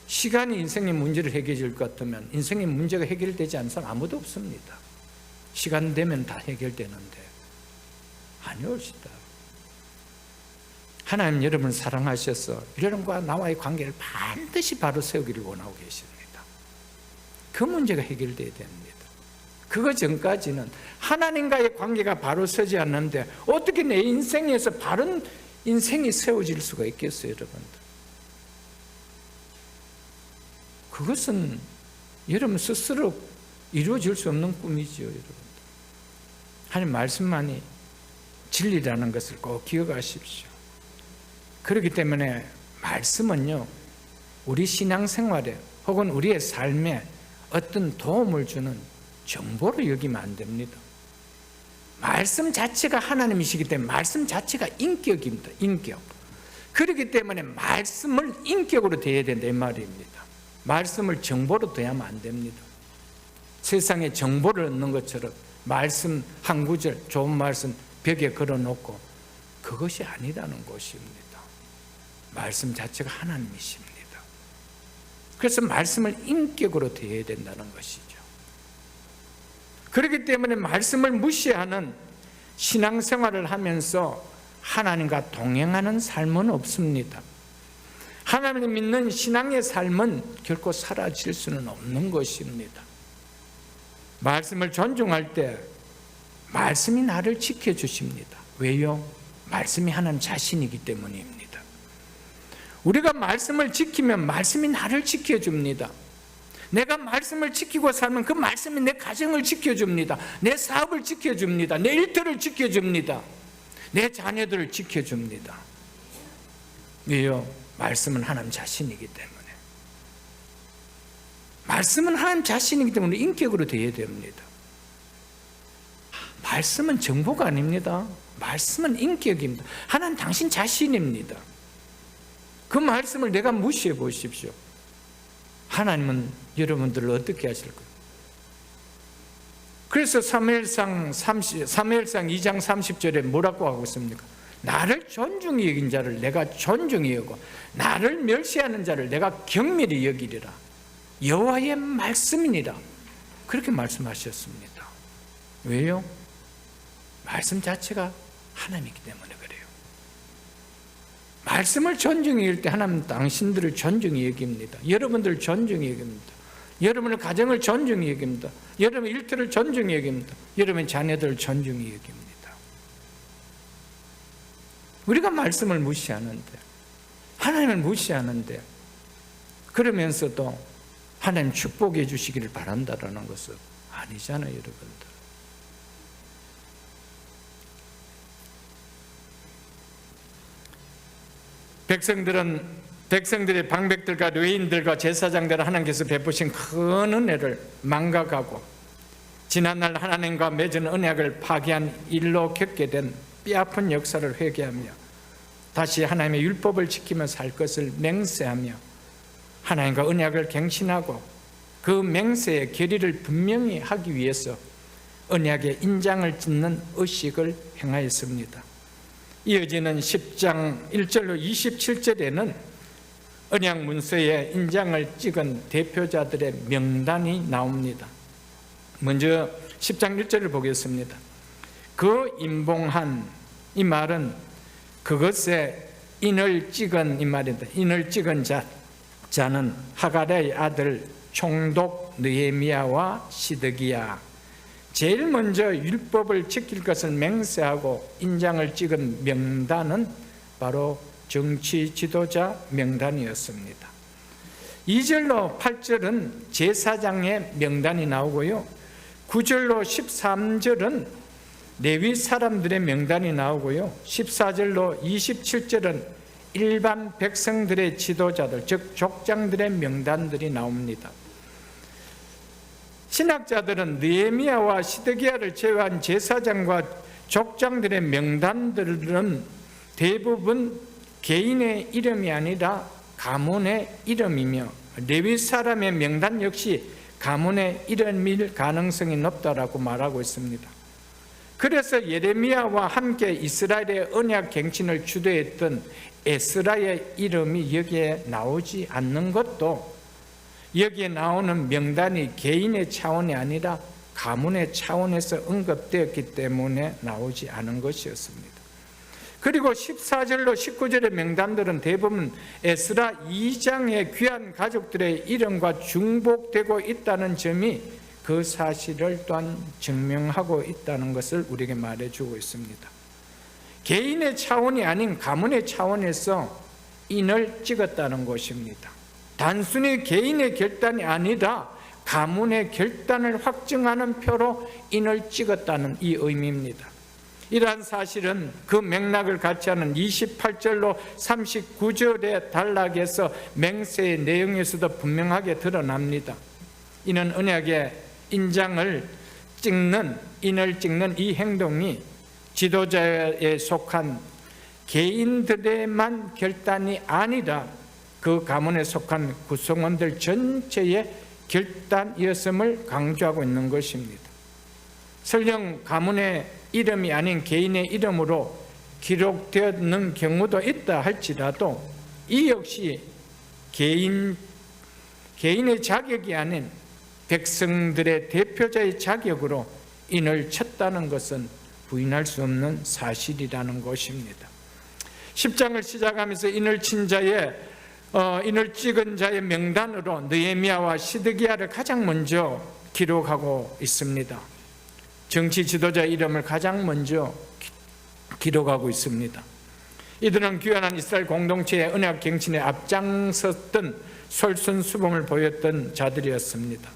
Speaker 1: 시간이 인생의 문제를 해결해 줄 것 같으면 인생의 문제가 해결되지 않는 사람 아무도 없습니다. 시간 되면 다 해결되는데 아니옵시다. 하나님 여러분을 사랑하셔서 여러분과 나와의 관계를 반드시 바로 세우기를 원하고 계십니다. 그 문제가 해결돼야 됩니다. 그거 전까지는 하나님과의 관계가 바로 서지 않는데 어떻게 내 인생에서 바른 인생이 세워질 수가 있겠어요, 여러분들? 그것은 여러분 스스로 이루어질 수 없는 꿈이죠, 여러분들. 하나님 말씀만이 진리라는 것을 꼭 기억하십시오. 그렇기 때문에 말씀은요, 우리 신앙생활에 혹은 우리의 삶에 어떤 도움을 주는 정보로 여기면 안 됩니다. 말씀 자체가 하나님이시기 때문에 말씀 자체가 인격입니다. 인격. 그렇기 때문에 말씀을 인격으로 대해야 된다 이 말입니다. 말씀을 정보로 대하면 안 됩니다. 세상에 정보를 얻는 것처럼 말씀 한 구절 좋은 말씀 벽에 걸어놓고 그것이 아니라는 것입니다. 말씀 자체가 하나님이십니다. 그래서 말씀을 인격으로 대해야 된다는 것이죠. 그렇기 때문에 말씀을 무시하는 신앙생활을 하면서 하나님과 동행하는 삶은 없습니다. 하나님을 믿는 신앙의 삶은 결코 사라질 수는 없는 것입니다. 말씀을 존중할 때 말씀이 나를 지켜주십니다. 왜요? 말씀이 하나님 자신이기 때문입니다. 우리가 말씀을 지키면 말씀이 나를 지켜줍니다. 내가 말씀을 지키고 살면 그 말씀이 내 가정을 지켜줍니다. 내 사업을 지켜줍니다. 내 일터를 지켜줍니다. 내 자녀들을 지켜줍니다. 왜요? 말씀은 하나님 자신이기 때문에. 말씀은 하나님 자신이기 때문에 인격으로 대해야 됩니다. 말씀은 정보가 아닙니다. 말씀은 인격입니다. 하나님 당신 자신입니다. 그 말씀을 내가 무시해 보십시오. 하나님은 여러분들을 어떻게 하실 거예요? 그래서 사무엘상 2장 30절에 뭐라고 하고 있습니까? 나를 존중히 여긴 자를 내가 존중히 여고 나를 멸시하는 자를 내가 경멸히 여기리라. 여호와의 말씀이니라. 그렇게 말씀하셨습니다. 왜요? 말씀 자체가 하나님이기 때문에 그래요. 말씀을 존중히 여길 때 하나님은 당신들을 존중히 여깁니다. 여러분들을 존중히 여깁니다. 여러분의 가정을 존중히 여깁니다. 여러분의 일터를 존중히 여깁니다. 여러분의 자녀들을 존중히 여깁니다. 우리가 말씀을 무시하는데, 하나님을 무시하는데, 그러면서도 하나님 축복해 주시기를 바란다라는 것은 아니잖아요, 여러분들. 백성들의 방백들과 레위인들과 제사장들은 하나님께서 베푸신 큰 은혜를 망각하고 지난날 하나님과 맺은 언약을 파기한 일로 겪게 된 뼈아픈 역사를 회개하며 다시 하나님의 율법을 지키며 살 것을 맹세하며 하나님과 언약을 갱신하고 그 맹세의 결의를 분명히 하기 위해서 언약의 인장을 찢는 의식을 행하였습니다. 이어지는 10장 1절로 27절에는 언약 문서에 인장을 찍은 대표자들의 명단이 나옵니다. 먼저 10장 1절을 보겠습니다. 그 임봉한, 이 말은 그것에 인을 찍은, 이 말입니다. 인을 찍은 자는 하갈의 아들 총독 느헤미야와 시드기야. 제일 먼저 율법을 지킬 것을 맹세하고 인장을 찍은 명단은 바로 정치 지도자 명단이었습니다. 2절로 8절은 제사장의 명단이 나오고요, 9절로 13절은 레위 사람들의 명단이 나오고요, 14절로 27절은 일반 백성들의 지도자들, 즉 족장들의 명단들이 나옵니다. 신학자들은 느헤미야와 시드기야를 제외한 제사장과 족장들의 명단들은 대부분 개인의 이름이 아니라 가문의 이름이며 레위 사람의 명단 역시 가문의 이름일 가능성이 높다라고 말하고 있습니다. 그래서 예레미야와 함께 이스라엘의 언약 갱신을 주도했던 에스라의 이름이 여기에 나오지 않는 것도 여기에 나오는 명단이 개인의 차원이 아니라 가문의 차원에서 언급되었기 때문에 나오지 않은 것이었습니다. 그리고 14절로 19절의 명단들은 대부분 에스라 2장의 귀한 가족들의 이름과 중복되고 있다는 점이 그 사실을 또한 증명하고 있다는 것을 우리에게 말해주고 있습니다. 개인의 차원이 아닌 가문의 차원에서 인을 찍었다는 것입니다. 단순히 개인의 결단이 아니라 가문의 결단을 확증하는 표로 인을 찍었다는 이 의미입니다. 이러한 사실은 그 맥락을 같이 하는 28절로 39절의 단락에서 맹세의 내용에서도 분명하게 드러납니다. 이는 언약의 인을 찍는 이 행동이 지도자에 속한 개인들의만 결단이 아니라 그 가문에 속한 구성원들 전체의 결단이었음을 강조하고 있는 것입니다. 설령 가문의 이름이 아닌 개인의 이름으로 기록되었는 경우도 있다 할지라도 이 역시 개인의 자격이 아닌 백성들의 대표자의 자격으로 인을 쳤다는 것은 부인할 수 없는 사실이라는 것입니다. 10장을 시작하면서 인을 찍은 자의 명단으로 느헤미야와 시드기야를 가장 먼저 기록하고 있습니다. 정치 지도자 이름을 가장 먼저 기록하고 있습니다. 이들은 귀환한 이스라엘 공동체의 언약 갱신에 앞장섰던 솔선수범을 보였던 자들이었습니다.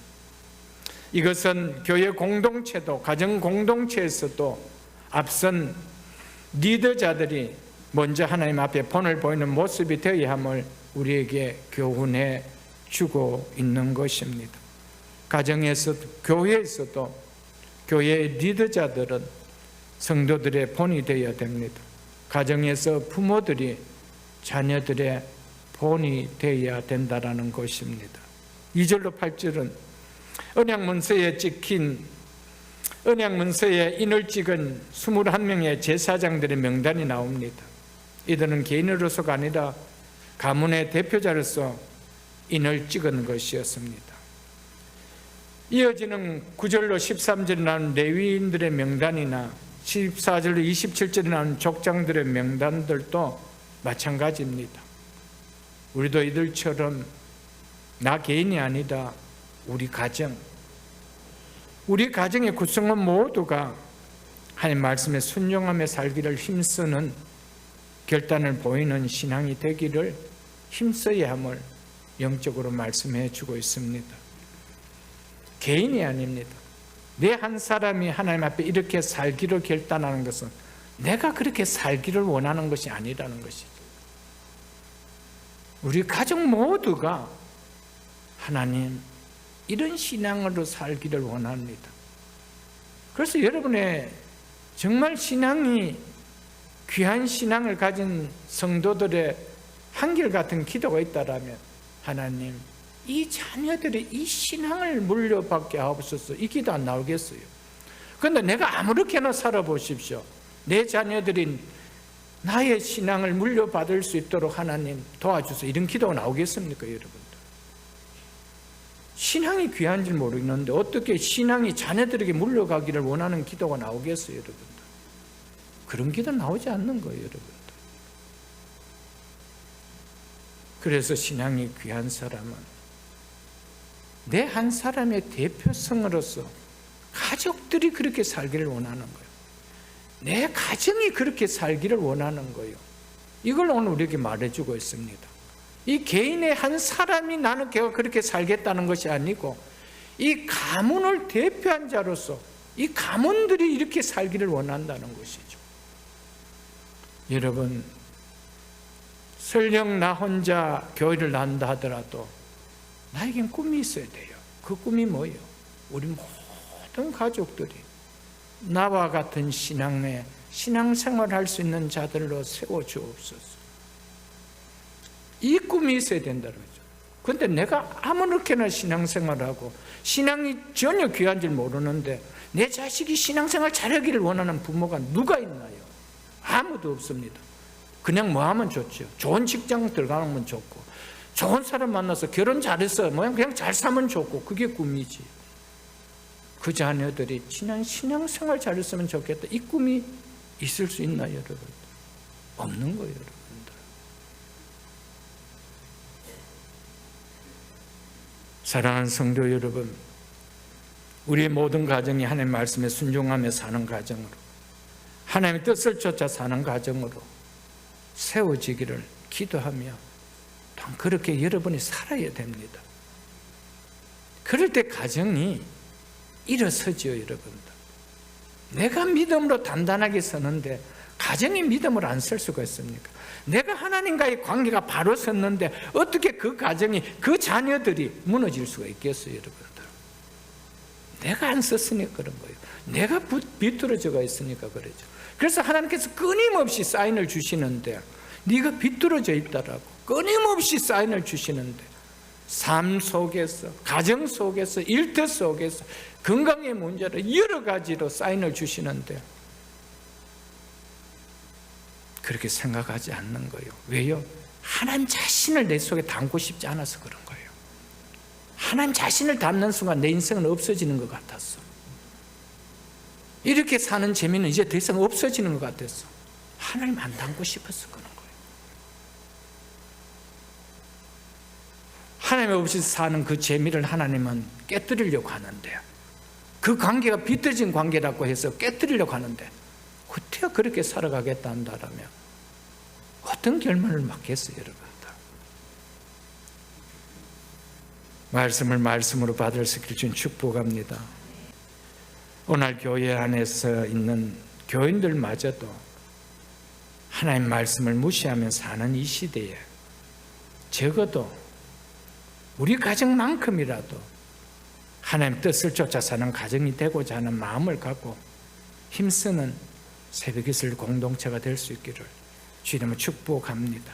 Speaker 1: 이것은 교회 공동체도 가정 공동체에서도 앞선 리더자들이 먼저 하나님 앞에 본을 보이는 모습이 되어야 함을 우리에게 교훈해 주고 있는 것입니다. 가정에서도 교회에서도 교회의 리더자들은 성도들의 본이 되어야 됩니다. 가정에서 부모들이 자녀들의 본이 되어야 된다는 것입니다. 2절로 8절은 언약문서에 인을 찍은 21명의 제사장들의 명단이 나옵니다. 이들은 개인으로서가 아니라 가문의 대표자로서 인을 찍은 것이었습니다. 이어지는 9절로 13절에 나오는 레위인들의 명단이나 14절로 27절에 나오는 족장들의 명단들도 마찬가지입니다. 우리도 이들처럼 나 개인이 아니다, 우리 가정의 구성원 모두가 하나님 말씀에 순종하며 살기를 힘쓰는 결단을 보이는 신앙이 되기를 힘써야 함을 영적으로 말씀해 주고 있습니다. 개인이 아닙니다. 내 한 사람이 하나님 앞에 이렇게 살기를 결단하는 것은 내가 그렇게 살기를 원하는 것이 아니라는 것이죠. 우리 가족 모두가 하나님 이런 신앙으로 살기를 원합니다. 그래서 여러분의 정말 신앙이 귀한 신앙을 가진 성도들의 한결같은 기도가 있다라면 하나님 이 자녀들이 이 신앙을 물려받게 하옵소서, 이 기도 안 나오겠어요? 그런데 내가 아무렇게나 살아보십시오. 내 자녀들이 나의 신앙을 물려받을 수 있도록 하나님 도와주세요, 이런 기도가 나오겠습니까 여러분들? 신앙이 귀한 줄 모르겠는데 어떻게 신앙이 자녀들에게 물려가기를 원하는 기도가 나오겠어요 여러분들? 그런 기도 나오지 않는 거예요 여러분들. 그래서 신앙이 귀한 사람은 내 한 사람의 대표성으로서 가족들이 그렇게 살기를 원하는 거예요. 내 가정이 그렇게 살기를 원하는 거예요. 이걸 오늘 우리에게 말해주고 있습니다. 이 개인의 한 사람이 나는 걔가 그렇게 살겠다는 것이 아니고 이 가문을 대표한 자로서 이 가문들이 이렇게 살기를 원한다는 것이죠. 여러분, 설령 나 혼자 교회를 나온다 하더라도 나에겐 꿈이 있어야 돼요. 그 꿈이 뭐예요? 우리 모든 가족들이 나와 같은 신앙생활을 할 수 있는 자들로 세워주옵소서. 이 꿈이 있어야 된다는 거죠. 그런데 내가 아무렇게나 신앙생활하고 신앙이 전혀 귀한 줄 모르는데 내 자식이 신앙생활 잘하기를 원하는 부모가 누가 있나요? 아무도 없습니다. 그냥 뭐 하면 좋죠. 좋은 직장 들어가면 좋고 좋은 사람 만나서 결혼 잘해서 그냥 잘 살면 좋고 그게 꿈이지. 그 자녀들이 신앙생활 잘했으면 좋겠다, 이 꿈이 있을 수 있나요 여러분? 없는 거예요 여러분들. 사랑하는 성도 여러분, 우리의 모든 가정이 하나님의 말씀에 순종하며 사는 가정으로, 하나님의 뜻을 쫓아 사는 가정으로 세워지기를 기도하며 그렇게 여러분이 살아야 됩니다. 그럴 때 가정이 일어서죠 여러분들. 내가 믿음으로 단단하게 서는데 가정이 믿음으로 안 설 수가 있습니까? 내가 하나님과의 관계가 바로 섰는데 어떻게 그 가정이, 그 자녀들이 무너질 수가 있겠어요 여러분들? 내가 안 썼으니까 그런 거예요. 내가 비뚤어져가 있으니까 그러죠. 그래서 하나님께서 끊임없이 사인을 주시는데, 네가 비뚤어져 있다라고 끊임없이 사인을 주시는데, 삶 속에서, 가정 속에서, 일터 속에서 건강의 문제로 여러 가지로 사인을 주시는데 그렇게 생각하지 않는 거예요. 왜요? 하나님 자신을 내 속에 담고 싶지 않아서 그런 거예요. 하나님 자신을 담는 순간 내 인생은 없어지는 것 같았어. 이렇게 사는 재미는 이제 더 이상 없어지는 것 같았어. 하나님 안 담고 싶어서 그런 거예요. 하나님 없이 사는 그 재미를 하나님은 깨뜨리려고 하는데, 그 관계가 비틀어진 관계라고 해서 깨뜨리려고 하는데 어떻게 그렇게 살아가겠다 한다면 어떤 결말을 맞겠어요 여러분들? 말씀을 말씀으로 받을 수 있기를 주님 축복합니다. 오늘 교회 안에서 있는 교인들마저도 하나님 말씀을 무시하며 사는 이 시대에 적어도 우리 가정만큼이라도 하나님 뜻을 쫓아 사는 가정이 되고자 하는 마음을 갖고 힘쓰는 새벽이슬 공동체가 될 수 있기를 주님을 축복합니다.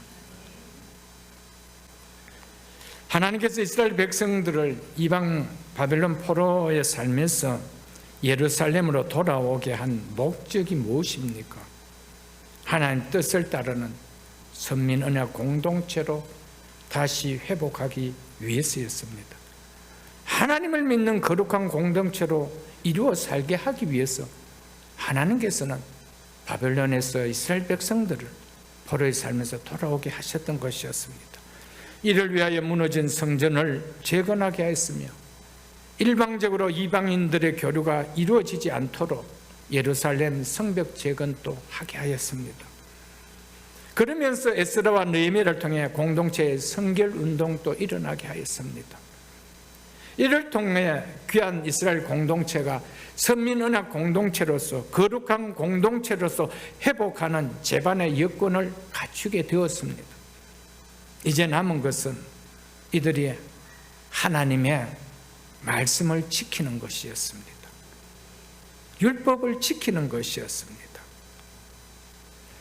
Speaker 1: 하나님께서 이스라엘 백성들을 이방 바벨론 포로에 살면서 예루살렘으로 돌아오게 한 목적이 무엇입니까? 하나님 뜻을 따르는 선민 언약 공동체로 다시 회복하기 위해서였습니다. 하나님을 믿는 거룩한 공동체로 이루어 살게 하기 위해서 하나님께서는 바벨론에서 이스라엘 백성들을 포로의 삶에서 돌아오게 하셨던 것이었습니다. 이를 위하여 무너진 성전을 재건하게 하였으며 일방적으로 이방인들의 교류가 이루어지지 않도록 예루살렘 성벽 재건도 하게 하였습니다. 그러면서 에스라와 느헤미야를 통해 공동체의 성결 운동도 일어나게 하였습니다. 이를 통해 귀한 이스라엘 공동체가 선민 언약 공동체로서 거룩한 공동체로서 회복하는 제반의 여건을 갖추게 되었습니다. 이제 남은 것은 이들이 하나님의 말씀을 지키는 것이었습니다. 율법을 지키는 것이었습니다.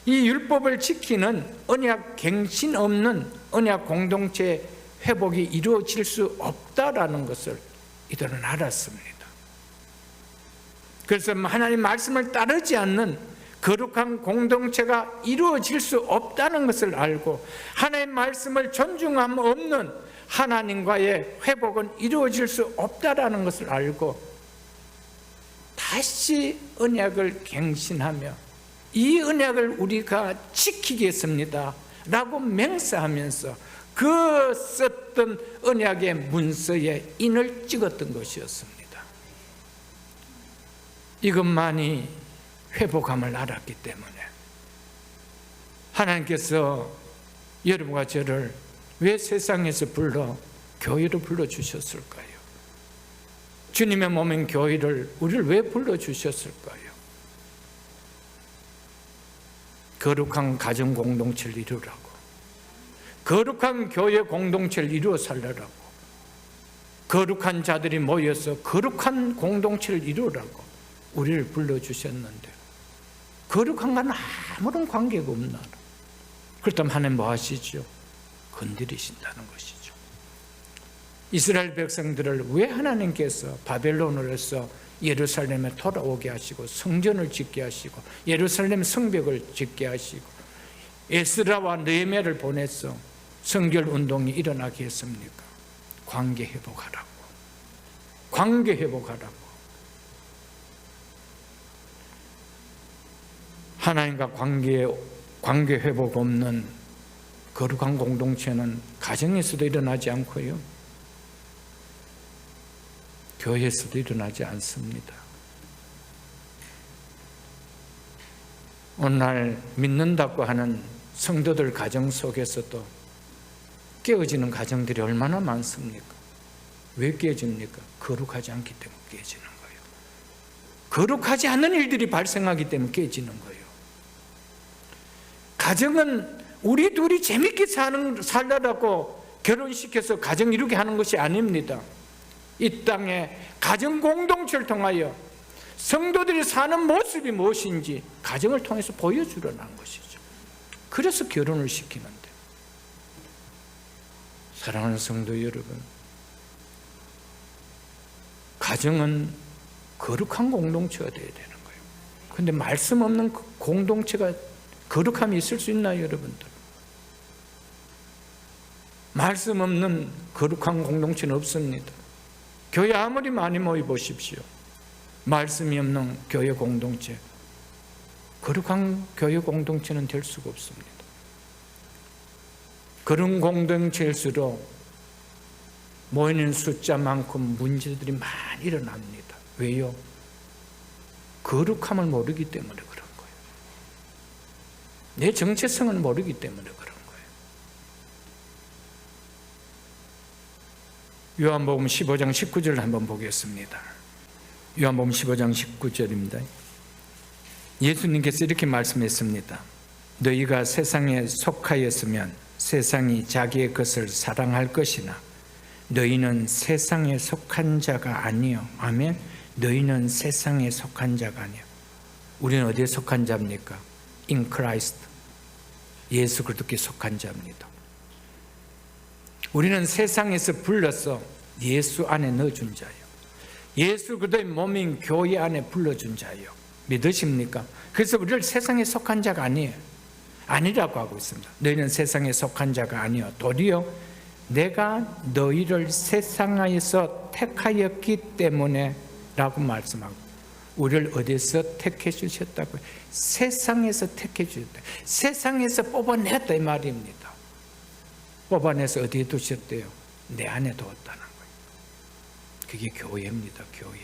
Speaker 1: 이 율법을 지키는 언약 갱신 없는 언약 공동체의 회복이 이루어질 수 없다라는 것을 이들은 알았습니다. 그래서 하나님 말씀을 따르지 않는 거룩한 공동체가 이루어질 수 없다는 것을 알고 하나님 말씀을 존중함 없는 하나님과의 회복은 이루어질 수 없다라는 것을 알고 다시 언약을 갱신하며 이 언약을 우리가 지키겠습니다 라고 맹세하면서 그 썼던 언약의 문서에 인을 찍었던 것이었습니다. 이것만이 회복함을 알았기 때문에 하나님께서 여러분과 저를 왜 세상에서 불러 교회로 불러주셨을까요? 주님의 몸인 교회를 우리를 왜 불러주셨을까요? 거룩한 가정 공동체를 이루라고, 거룩한 교회 공동체를 이루어 살려라고, 거룩한 자들이 모여서 거룩한 공동체를 이루라고 우리를 불러주셨는데 거룩한 건 아무런 관계가 없나? 그렇다면 하나님 뭐 하시죠? 건드리신다는 것이죠. 이스라엘 백성들을 왜 하나님께서 바벨론으로서 예루살렘에 돌아오게 하시고 성전을 짓게 하시고 예루살렘 성벽을 짓게 하시고 에스라와 느헤미야를 보내서 성결 운동이 일어나게 했습니까? 관계 회복하라고. 관계 회복하라고. 하나님과 관계 회복 없는 거룩한 공동체는 가정에서도 일어나지 않고요, 교회에서도 일어나지 않습니다. 오늘날 믿는다고 하는 성도들 가정 속에서도 깨어지는 가정들이 얼마나 많습니까? 왜 깨집니까? 거룩하지 않기 때문에 깨지는 거예요. 거룩하지 않은 일들이 발생하기 때문에 깨지는 거예요. 가정은 우리 둘이 재밌게 살려고 결혼시켜서 가정 이루게 하는 것이 아닙니다. 이 땅에 가정 공동체를 통하여 성도들이 사는 모습이 무엇인지 가정을 통해서 보여주려는 것이죠. 그래서 결혼을 시키는데, 사랑하는 성도 여러분, 가정은 거룩한 공동체가 되어야 되는 거예요. 그런데 말씀 없는 공동체가 거룩함이 있을 수 있나요, 여러분들? 말씀 없는 거룩한 공동체는 없습니다. 교회 아무리 많이 모여 보십시오. 말씀이 없는 교회 공동체, 거룩한 교회 공동체는 될 수가 없습니다. 그런 공동체일수록 모이는 숫자만큼 문제들이 많이 일어납니다. 왜요? 거룩함을 모르기 때문에 그런 거예요. 내 정체성을 모르기 때문에 그런 거예요. 요한복음 15장 19절을 한번 보겠습니다. 요한복음 15장 19절입니다. 예수님께서 이렇게 말씀했습니다. 너희가 세상에 속하였으면 세상이 자기의 것을 사랑할 것이나 너희는 세상에 속한 자가 아니요. 아멘. 너희는 세상에 속한 자가 아니요. 우리는 어디에 속한 자입니까? In Christ. 예수 그리스도께 속한 자입니다. 우리는 세상에서 불러서 예수 안에 넣어준 자예요. 예수 그리스도의 몸인 교회 안에 불러준 자예요. 믿으십니까? 그래서 우리를 세상에 속한 자가 아니에요. 아니라고 하고 있습니다. 너희는 세상에 속한 자가 아니요. 도리어 내가 너희를 세상에서 택하였기 때문에 라고 말씀하고, 우리를 어디서 택해 주셨다고요? 세상에서 택해 주셨다. 세상에서 뽑아냈다 이 말입니다. 뽑아내서 어디에 두셨대요? 내 안에 두었다는 거예요. 그게 교회입니다. 교회.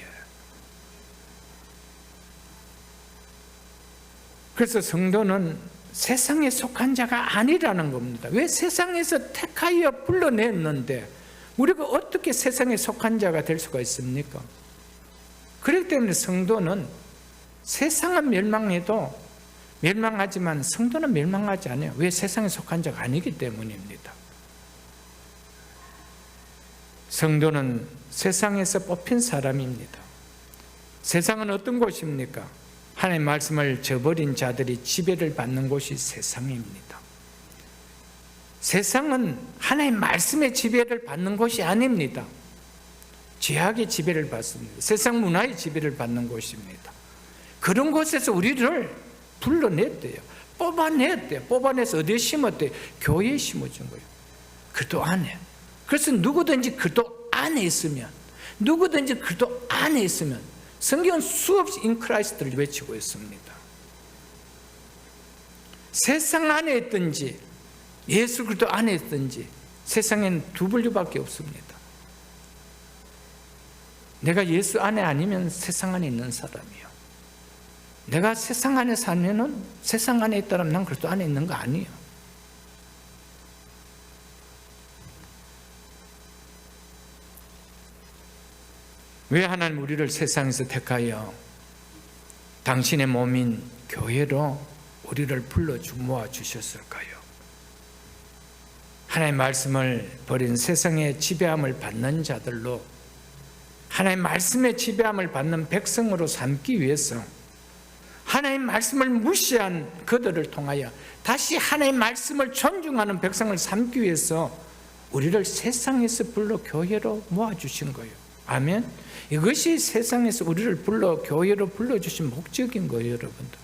Speaker 1: 그래서 성도는 세상에 속한 자가 아니라는 겁니다. 왜? 세상에서 택하여 불러냈는데 우리가 어떻게 세상에 속한 자가 될 수가 있습니까? 그렇기 때문에 성도는 세상은 멸망해도 멸망하지만 성도는 멸망하지 않아요. 왜? 세상에 속한 자가 아니기 때문입니다. 성도는 세상에서 뽑힌 사람입니다. 세상은 어떤 곳입니까? 하나님의 말씀을 저버린 자들이 지배를 받는 곳이 세상입니다. 세상은 하나님의 말씀의 지배를 받는 곳이 아닙니다. 죄악의 지배를 받습니다. 세상 문화의 지배를 받는 곳입니다. 그런 곳에서 우리를 불러냈대요. 뽑아냈대요. 뽑아내서 어디에 심었대요? 교회에 심어준 거예요. 그리스도 안에. 그래서 누구든지 그리스도 안에 있으면, 누구든지 그리스도 안에 있으면, 성경은 수없이 인 크라이스트를 외치고 있습니다. 세상 안에 있든지 예수 그리스도 안에 있든지 세상에는 두 분류밖에 없습니다. 내가 예수 안에 아니면 세상 안에 있는 사람이요. 내가 세상 안에 살면은 세상 안에 있다면 난 그리스도 안에 있는 거 아니에요. 왜 하나님 우리를 세상에서 택하여 당신의 몸인 교회로 우리를 불러 모아 주셨을까요? 하나님의 말씀을 버린 세상의 지배함을 받는 자들로 하나님의 말씀의 지배함을 받는 백성으로 삼기 위해서 하나님의 말씀을 무시한 그들을 통하여 다시 하나님의 말씀을 존중하는 백성을 삼기 위해서 우리를 세상에서 불러 교회로 모아주신 거예요. 아멘. 이것이 세상에서 우리를 불러 교회로 불러주신 목적인 거예요, 여러분들.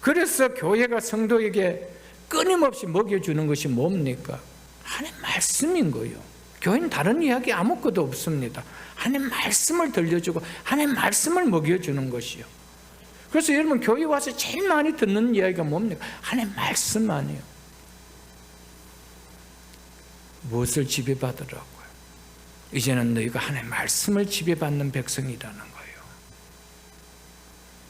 Speaker 1: 그래서 교회가 성도에게 끊임없이 먹여주는 것이 뭡니까? 하나님의 말씀인 거예요. 교회는 다른 이야기 아무것도 없습니다. 하나님의 말씀을 들려주고 하나님의 말씀을 먹여주는 것이요. 그래서 여러분 교회 와서 제일 많이 듣는 이야기가 뭡니까? 하나님의 말씀 아니에요. 무엇을 지배받으라고요? 이제는 너희가 하나님의 말씀을 지배받는 백성이라는 거예요.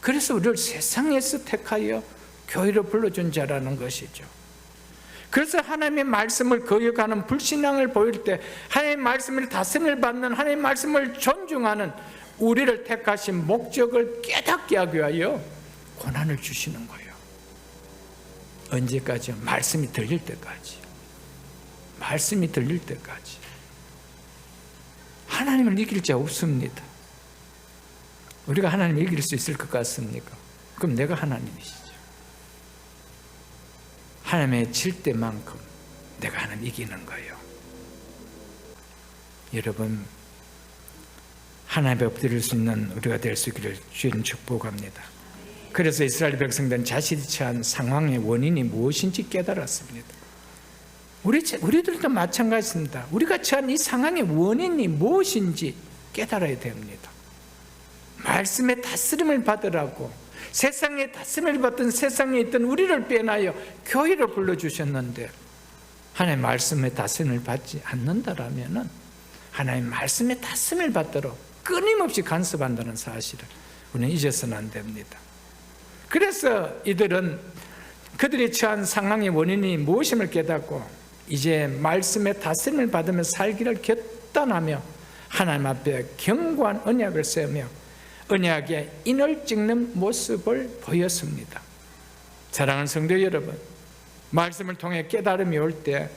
Speaker 1: 그래서 우리를 세상에서 택하여 교회로 불러준 자라는 것이죠. 그래서 하나님의 말씀을 거역하는 불신앙을 보일 때 하나님의 말씀을 다스림을 받는 하나님의 말씀을 존중하는 우리를 택하신 목적을 깨닫게 하기 위하여 고난을 주시는 거예요. 언제까지요? 말씀이 들릴 때까지. 말씀이 들릴 때까지. 하나님을 이길 자 없습니다. 우리가 하나님을 이길 수 있을 것 같습니까? 그럼 내가 하나님이시죠. 하나님의 질 때만큼 내가 하나님 이기는 거예요. 여러분, 하나님에 엎드릴 수 있는 우리가 될 수 있기를 주님 축복합니다. 그래서 이스라엘 백성들은 자신이 처한 상황의 원인이 무엇인지 깨달았습니다. 우리들도 마찬가지입니다. 우리가 처한 이 상황의 원인이 무엇인지 깨달아야 됩니다. 말씀의 다스림을 받으라고 세상의 다스림을 받던 세상에 있던 우리를 빼놔여 교회로 불러주셨는데 하나님의 말씀의 다스림을 받지 않는다라면 하나님의 말씀의 다스림을 받도록 끊임없이 간섭한다는 사실을 우리는 잊어서는 안 됩니다. 그래서 이들은 그들이 처한 상황의 원인이 무엇임을 깨닫고 이제 말씀의 다스림을 받으며 살기를 결단하며 하나님 앞에 견고한 언약을 세우며 언약의 인을 찍는 모습을 보였습니다. 사랑하는 성도 여러분, 말씀을 통해 깨달음이 올 때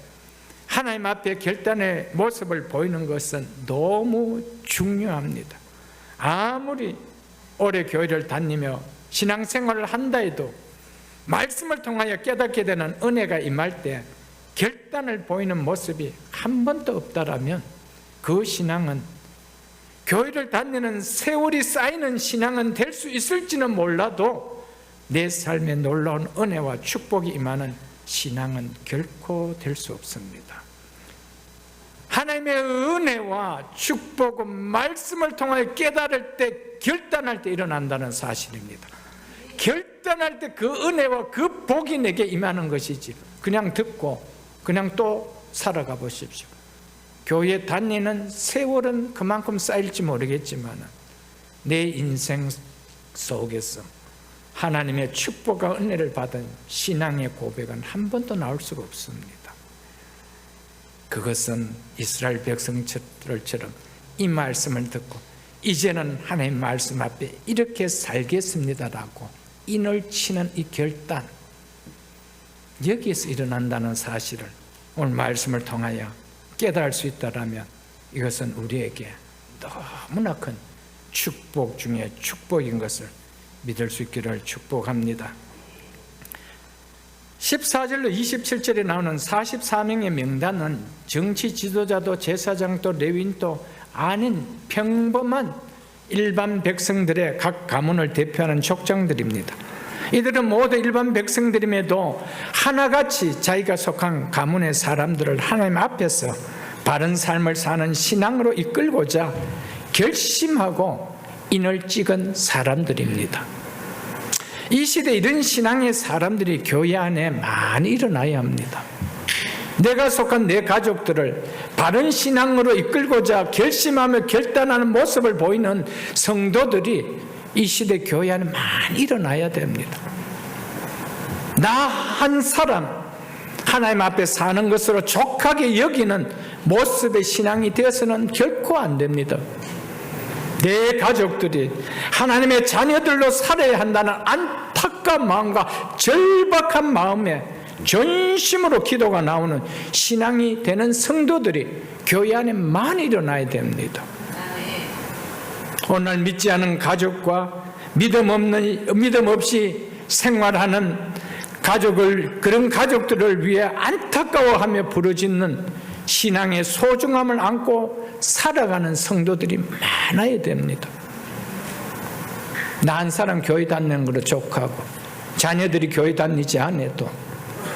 Speaker 1: 하나님 앞에 결단의 모습을 보이는 것은 너무 중요합니다. 아무리 오래 교회를 다니며 신앙생활을 한다 해도 말씀을 통하여 깨닫게 되는 은혜가 임할 때 결단을 보이는 모습이 한 번도 없다라면 그 신앙은 교회를 다니는 세월이 쌓이는 신앙은 될 수 있을지는 몰라도 내 삶에 놀라운 은혜와 축복이 임하는 신앙은 결코 될 수 없습니다. 하나님의 하나님의 은혜와 축복은 말씀을 통하여 깨달을 때, 결단할 때 일어난다는 사실입니다. 결단할 때 그 은혜와 그 복이 내게 임하는 것이지, 그냥 듣고 그냥 또 살아가 보십시오. 교회 다니는 세월은 그만큼 쌓일지 모르겠지만 내 인생 속에서 하나님의 축복과 은혜를 받은 신앙의 고백은 한 번도 나올 수가 없습니다. 그것은 이스라엘 백성들처럼 이 말씀을 듣고 이제는 하나님 말씀 앞에 이렇게 살겠습니다라고 인을 치는 이 결단, 여기에서 일어난다는 사실을 오늘 말씀을 통하여 깨달을 수 있다면 이것은 우리에게 너무나 큰 축복 중에 축복인 것을 믿을 수 있기를 축복합니다. 14절로 27절에 나오는 44명의 명단은 정치 지도자도 제사장도 레위인도 아닌 평범한 일반 백성들의 각 가문을 대표하는 족장들입니다. 이들은 모두 일반 백성들임에도 하나같이 자기가 속한 가문의 사람들을 하나님 앞에서 바른 삶을 사는 신앙으로 이끌고자 결심하고 인을 찍은 사람들입니다. 이 시대에 이런 신앙의 사람들이 교회 안에 많이 일어나야 합니다. 내가 속한 내 가족들을 바른 신앙으로 이끌고자 결심하며 결단하는 모습을 보이는 성도들이 이 시대 교회 안에 많이 일어나야 됩니다. 나 한 사람 하나님 앞에 사는 것으로 족하게 여기는 모습의 신앙이 되어서는 결코 안 됩니다. 내 가족들이 하나님의 자녀들로 살아야 한다는 안타까운 마음과 절박한 마음에 전심으로 기도가 나오는 신앙이 되는 성도들이 교회 안에 많이 일어나야 됩니다. 오늘 믿지 않은 가족과 믿음 없이 생활하는 그런 가족들을 위해 안타까워하며 부르짖는 신앙의 소중함을 안고 살아가는 성도들이 많아야 됩니다. 나 한 사람 교회 다니는 걸로 족하고, 자녀들이 교회 다니지 않아도,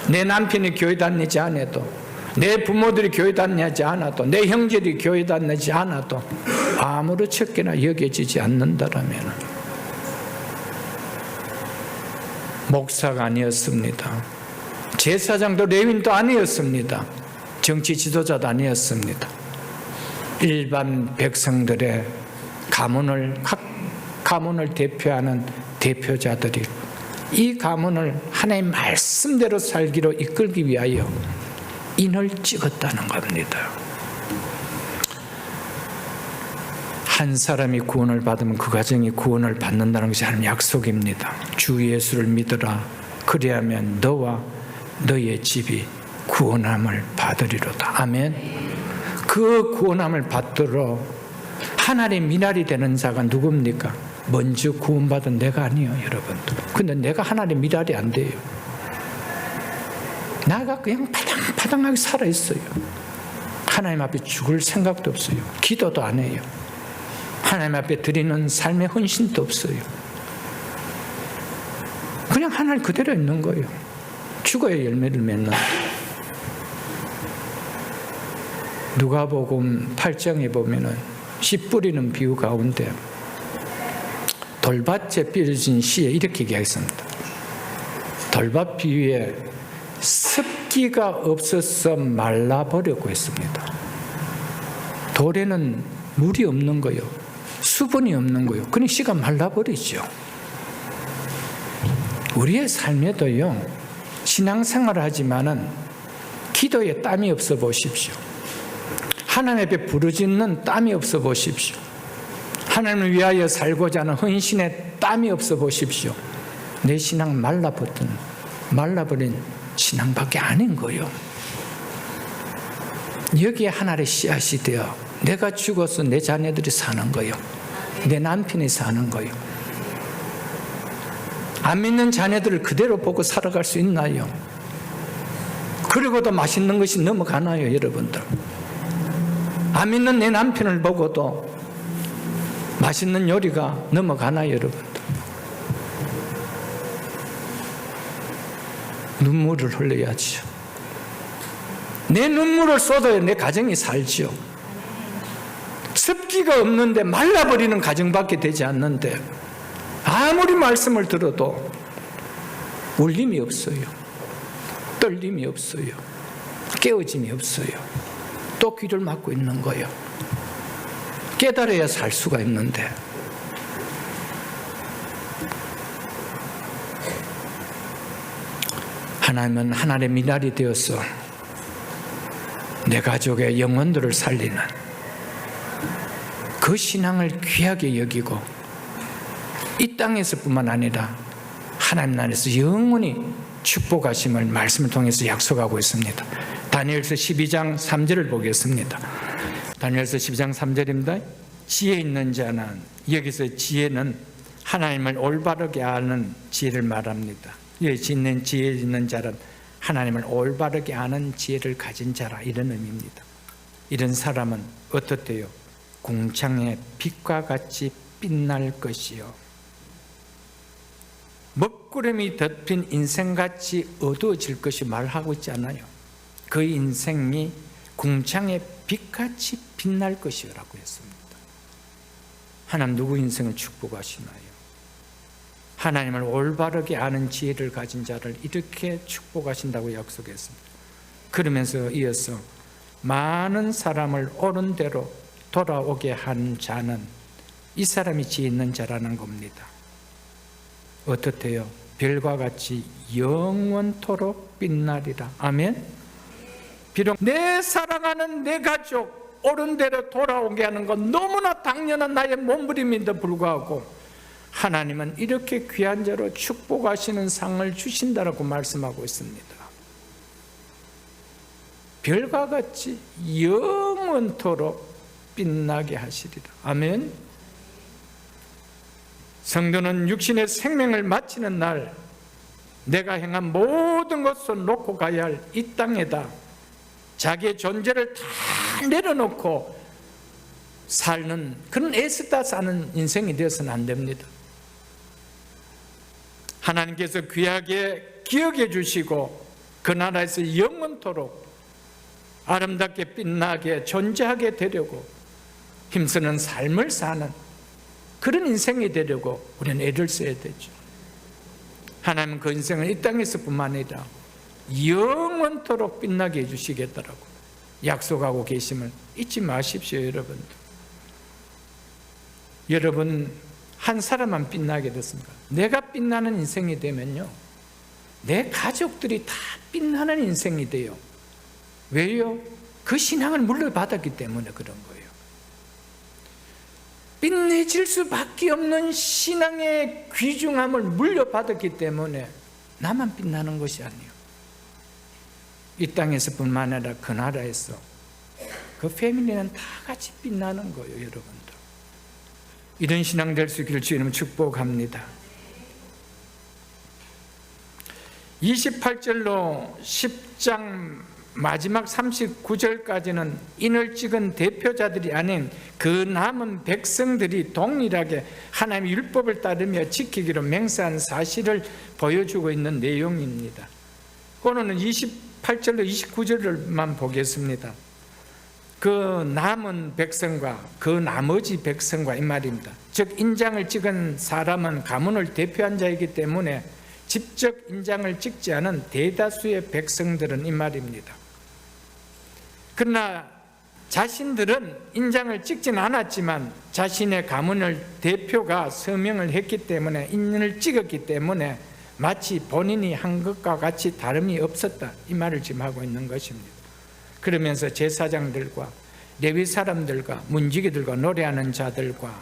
Speaker 1: 내 남편이 교회 다니지 않아도, 내 부모들이 교회 다니지 않아도, 내 형제들이 교회 다니지 않아도 아무렇게나 여겨지지 않는다라면 목사가 아니었습니다. 제사장도 레위인도 아니었습니다. 정치 지도자도 아니었습니다. 일반 백성들의 각 가문을 대표하는 대표자들이 이 가문을 하나님의 말씀대로 살기로 이끌기 위하여 인을 찍었다는 겁니다. 한 사람이 구원을 받으면 그 가정이 구원을 받는다는 것이 하나님의 약속입니다. 주 예수를 믿으라. 그리하면 너와 너의 집이 구원함을 받으리로다. 아멘. 그 구원함을 받도록 하나님의 미랄이 되는 자가 누굽니까? 먼저 구원받은 내가 아니에요, 여러분들. 근데 내가 하나님의 미랄이 안 돼요. 나가 그냥 파당파당하게 살아있어요. 하나님 앞에 죽을 생각도 없어요. 기도도 안 해요. 하나님 앞에 드리는 삶의 헌신도 없어요. 그냥 하나님 그대로 있는 거예요. 죽어야 열매를 맺는. 누가복음 8장에 보면은 씨 뿌리는 비유 가운데 돌밭에 뿌려진 씨에 이렇게 얘기했습니다. 돌밭 비유에 습기가 없어서 말라버리고 했습니다. 돌에는 물이 없는 거요, 수분이 없는 거요. 그러니 씨가 말라버리죠. 우리의 삶에도요, 신앙생활을 하지만은 기도에 땀이 없어 보십시오. 하나님 앞에 부르짖는 땀이 없어 보십시오. 하나님을 위하여 살고자 하는 헌신에 땀이 없어 보십시오. 내 신앙 말라버린 신앙밖에 아닌 거예요. 여기에 하나의 씨앗이 되어 내가 죽어서 내 자녀들이 사는 거예요. 내 남편이 사는 거예요. 안 믿는 자녀들을 그대로 보고 살아갈 수 있나요? 그리고도 맛있는 것이 넘어가나요, 여러분들? 안 믿는 내 남편을 보고도 맛있는 요리가 넘어가나요, 여러분들? 눈물을 흘려야죠. 내 눈물을 쏟아야 내 가정이 살죠. 습기가 없는데 말라버리는 가정밖에 되지 않는데 아무리 말씀을 들어도 울림이 없어요. 떨림이 없어요. 깨어짐이 없어요. 또 귀를 막고 있는 거예요. 깨달아야 살 수가 있는데. 하나님은 하나님의 미랄이 되어서 내 가족의 영혼들을 살리는 그 신앙을 귀하게 여기고 이 땅에서뿐만 아니라 하나님 나라에서 영원히 축복하심을 말씀을 통해서 약속하고 있습니다. 다니엘서 12장 3절을 보겠습니다. 다니엘서 12장 3절입니다. 지혜 있는 자는, 여기서 지혜는 하나님을 올바르게 아는 지혜를 말합니다. 지혜 있는 자는 하나님을 올바르게 아는 지혜를 가진 자라, 이런 의미입니다. 이런 사람은 어떻대요? 궁창의 빛과 같이 빛날 것이요, 먹구름이 덮인 인생같이 어두워질 것이 말하고 있지 않아요? 그 인생이 궁창의 빛같이 빛날 것이라고 했습니다. 하나님 누구 인생을 축복하시나요? 하나님을 올바르게 아는 지혜를 가진 자를 이렇게 축복하신다고 약속했습니다. 그러면서 이어서 많은 사람을 옳은 대로 돌아오게 한 자는 이 사람이 지혜 있는 자라는 겁니다. 어떻대요? 별과 같이 영원토록 빛나리라. 아멘. 비록 내 사랑하는 내 가족 옳은 대로 돌아오게 하는 건 너무나 당연한 나의 몸부림인데 불구하고 하나님은 이렇게 귀한 자로 축복하시는 상을 주신다라고 말씀하고 있습니다. 별과 같이 영원토록 빛나게 하시리라. 아멘. 성도는 육신의 생명을 마치는 날 내가 행한 모든 것을 놓고 가야 할 이 땅에다 자기의 존재를 다 내려놓고 사는 그런 애쓰다 사는 인생이 되어서는 안 됩니다. 하나님께서 귀하게 기억해 주시고 그 나라에서 영원토록 아름답게 빛나게 존재하게 되려고 힘쓰는 삶을 사는 그런 인생이 되려고 우리는 애를 써야 되죠. 하나님은 그 인생을 이 땅에서뿐만 아니라 영원토록 빛나게 해주시겠다라고 약속하고 계심을 잊지 마십시오. 여러분 한 사람만 빛나게 됐습니까? 내가 빛나는 인생이 되면요, 내 가족들이 다 빛나는 인생이 돼요. 왜요? 그 신앙을 물려받았기 때문에 그런 거예요. 빛내질 수밖에 없는 신앙의 귀중함을 물려받았기 때문에 나만 빛나는 것이 아니에요. 이 땅에서뿐만 아니라 그 나라에서 그 패밀리는 다 같이 빛나는 거예요. 여러분들 이런 신앙 될 수 있기를 주님 축복합니다. 28절로 10장 마지막 39절까지는 인을 찍은 대표자들이 아닌 그 남은 백성들이 동일하게 하나님의 율법을 따르며 지키기로 맹세한 사실을 보여주고 있는 내용입니다. 오늘은 28절로 29절만 보겠습니다. 그 남은 백성과 그 나머지 백성과 이 말입니다. 즉 인장을 찍은 사람은 가문을 대표한 자이기 때문에 직접 인장을 찍지 않은 대다수의 백성들은 이 말입니다. 그러나 자신들은 인장을 찍진 않았지만 자신의 가문을 대표가 서명을 했기 때문에 인을 찍었기 때문에 마치 본인이 한 것과 같이 다름이 없었다, 이 말을 지금 하고 있는 것입니다. 그러면서 제사장들과 레위 사람들과 문지기들과 노래하는 자들과,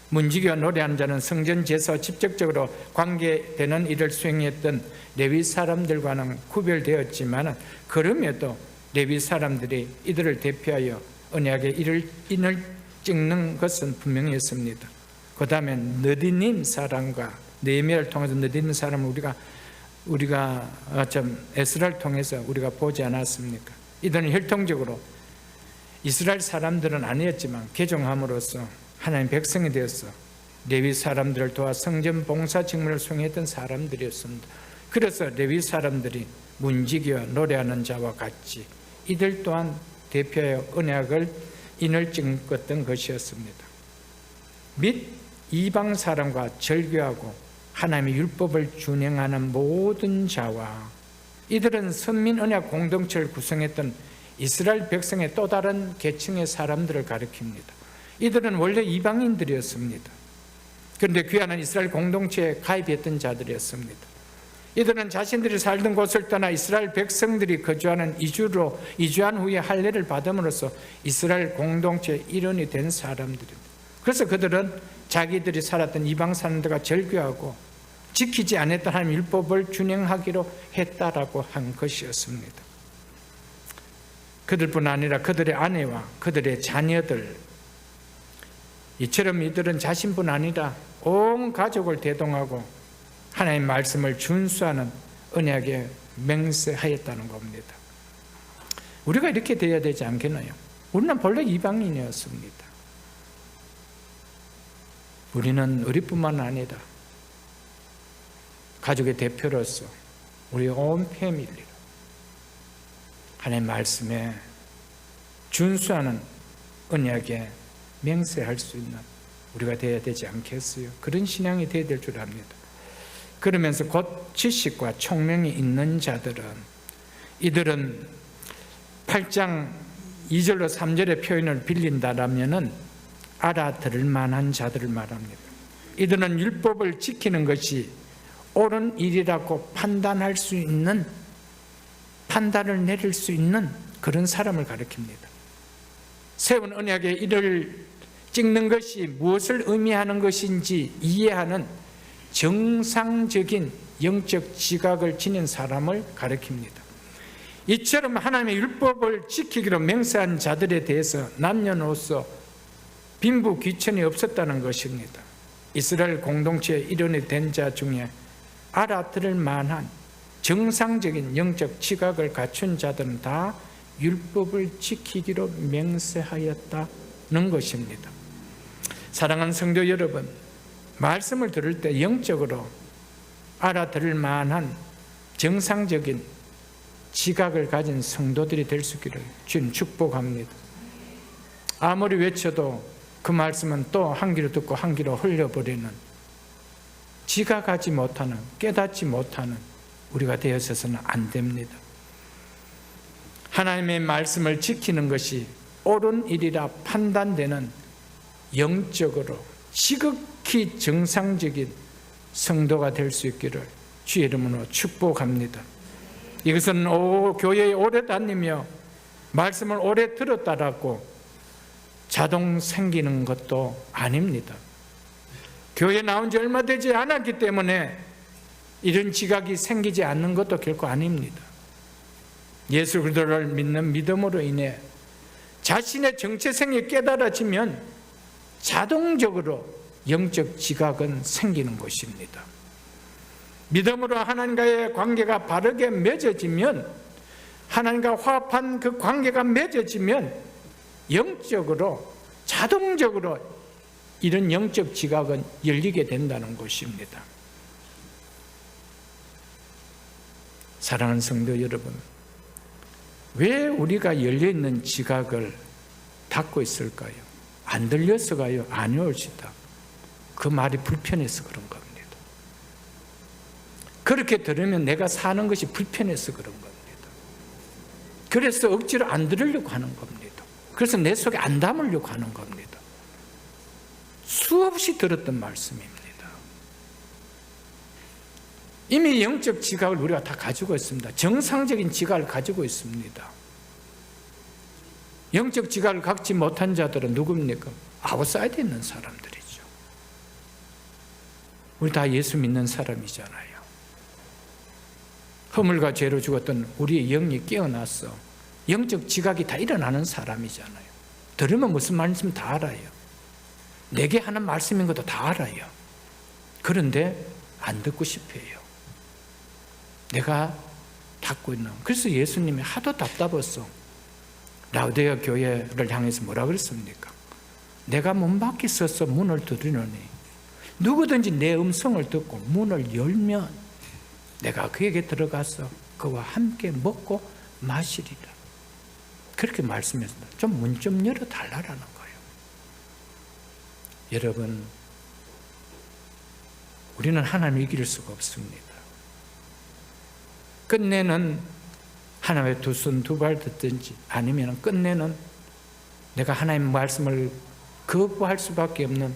Speaker 1: 문지기와 노래하는 자는 성전 제사와 직접적으로 관계되는 일을 수행했던 레위 사람들과는 구별되었지만 그럼에도 레위 사람들이 이들을 대표하여 언약의 인을 찍는 것은 분명했습니다. 그 다음에 느디님 사람과 느헤미야를 통해서 느디님 사람을 우리가 에스라를 통해서 우리가 보지 않았습니까? 이들은 혈통적으로 이스라엘 사람들은 아니었지만 개종함으로써 하나님 백성이 되어서 레위 사람들을 도와 성전 봉사 직무를 수행했던 사람들이었습니다. 그래서 레위 사람들이 문지기와 노래하는 자와 같이 이들 또한 대표하여 언약을 인을 찍었던 것이었습니다. 및 이방 사람과 절교하고 하나님의 율법을 준행하는 모든 자와, 이들은 선민 언약 공동체를 구성했던 이스라엘 백성의 또 다른 계층의 사람들을 가리킵니다. 이들은 원래 이방인들이었습니다. 그런데 귀하는 이스라엘 공동체에 가입했던 자들이었습니다. 이들은 자신들이 살던 곳을 떠나 이스라엘 백성들이 거주하는 이주한 후에 할례를 받음으로써 이스라엘 공동체의 일원이 된 사람들입니다. 그래서 그들은 자기들이 살았던 이방 사람들과 절교하고 지키지 않았던 하나님의 율법을 준행하기로 했다라고 한 것이었습니다. 그들뿐 아니라 그들의 아내와 그들의 자녀들, 이처럼 이들은 자신뿐 아니라 온 가족을 대동하고 하나님의 말씀을 준수하는 언약에 맹세하였다는 겁니다. 우리가 이렇게 되어야 되지 않겠나요? 우리는 본래 이방인이었습니다. 우리는 우리뿐만 아니라 가족의 대표로서 우리 온 패밀리로 하나님의 말씀에 준수하는 언약에 맹세할 수 있는 우리가 되어야 되지 않겠어요? 그런 신앙이 되어야 될 줄 압니다. 그러면서 곧 지식과 총명이 있는 자들은, 이들은 8장 2절로 3절의 표현을 빌린다라면은 알아들을 만한 자들을 말합니다. 이들은 율법을 지키는 것이 옳은 일이라고 판단할 수 있는, 판단을 내릴 수 있는 그런 사람을 가리킵니다. 세운 언약에 이를 찍는 것이 무엇을 의미하는 것인지 이해하는 정상적인 영적 지각을 지닌 사람을 가리킵니다. 이처럼 하나님의 율법을 지키기로 맹세한 자들에 대해서 남녀노소 빈부 귀천이 없었다는 것입니다. 이스라엘 공동체의 일원이 된 자 중에 알아들을 만한 정상적인 영적 지각을 갖춘 자들은 다 율법을 지키기로 맹세하였다는 것입니다. 사랑하는 성도 여러분, 말씀을 들을 때 영적으로 알아들을 만한 정상적인 지각을 가진 성도들이 될 수 있기를 주님 축복합니다. 아무리 외쳐도 그 말씀은 또 한 귀로 듣고 한 귀로 흘려버리는, 지각하지 못하는, 깨닫지 못하는 우리가 되어서는 안 됩니다. 하나님의 말씀을 지키는 것이 옳은 일이라 판단되는 영적으로 지극히 정상적인 성도가 될 수 있기를 주의 이름으로 축복합니다. 이것은 교회에 오래 다니며 말씀을 오래 들었다라고 자동 생기는 것도 아닙니다. 교회에 나온 지 얼마 되지 않았기 때문에 이런 지각이 생기지 않는 것도 결코 아닙니다. 예수 그리스도를 믿는 믿음으로 인해 자신의 정체성이 깨달아지면 자동적으로 영적 지각은 생기는 것입니다. 믿음으로 하나님과의 관계가 바르게 맺어지면, 하나님과 화합한 그 관계가 맺어지면 영적으로 자동적으로 이런 영적 지각은 열리게 된다는 것입니다. 사랑하는 성도 여러분, 왜 우리가 열려있는 지각을 닫고 있을까요? 안 들려서가요? 아니올지다. 그 말이 불편해서 그런 겁니다. 그렇게 들으면 내가 사는 것이 불편해서 그런 겁니다. 그래서 억지로 안 들으려고 하는 겁니다. 그래서 내 속에 안 담으려고 하는 겁니다. 수없이 들었던 말씀입니다. 이미 영적 지각을 우리가 다 가지고 있습니다. 정상적인 지각을 가지고 있습니다. 영적 지각을 갖지 못한 자들은 누굽니까? 아웃사이드에 있는 사람들이죠. 우리 다 예수 믿는 사람이잖아요. 허물과 죄로 죽었던 우리의 영이 깨어나서 영적 지각이 다 일어나는 사람이잖아요. 들으면 무슨 말씀 다 알아요. 내게 하는 말씀인 것도 다 알아요. 그런데 안 듣고 싶어요. 내가 닫고 있는. 그래서 예수님이 하도 답답했어. 라우디아 교회를 향해서 뭐라 그랬습니까? 내가 문 밖에 서서 문을 두드리노니 누구든지 내 음성을 듣고 문을 열면 내가 그에게 들어가서 그와 함께 먹고 마시리라. 그렇게 말씀했습니다. 좀 문 좀 열어달라는 거예요. 여러분, 우리는 하나님을 이길 수가 없습니다. 끝내는 하나님의 두 손 두 발 듣든지, 아니면 끝내는 내가 하나님 말씀을 거부할 수밖에 없는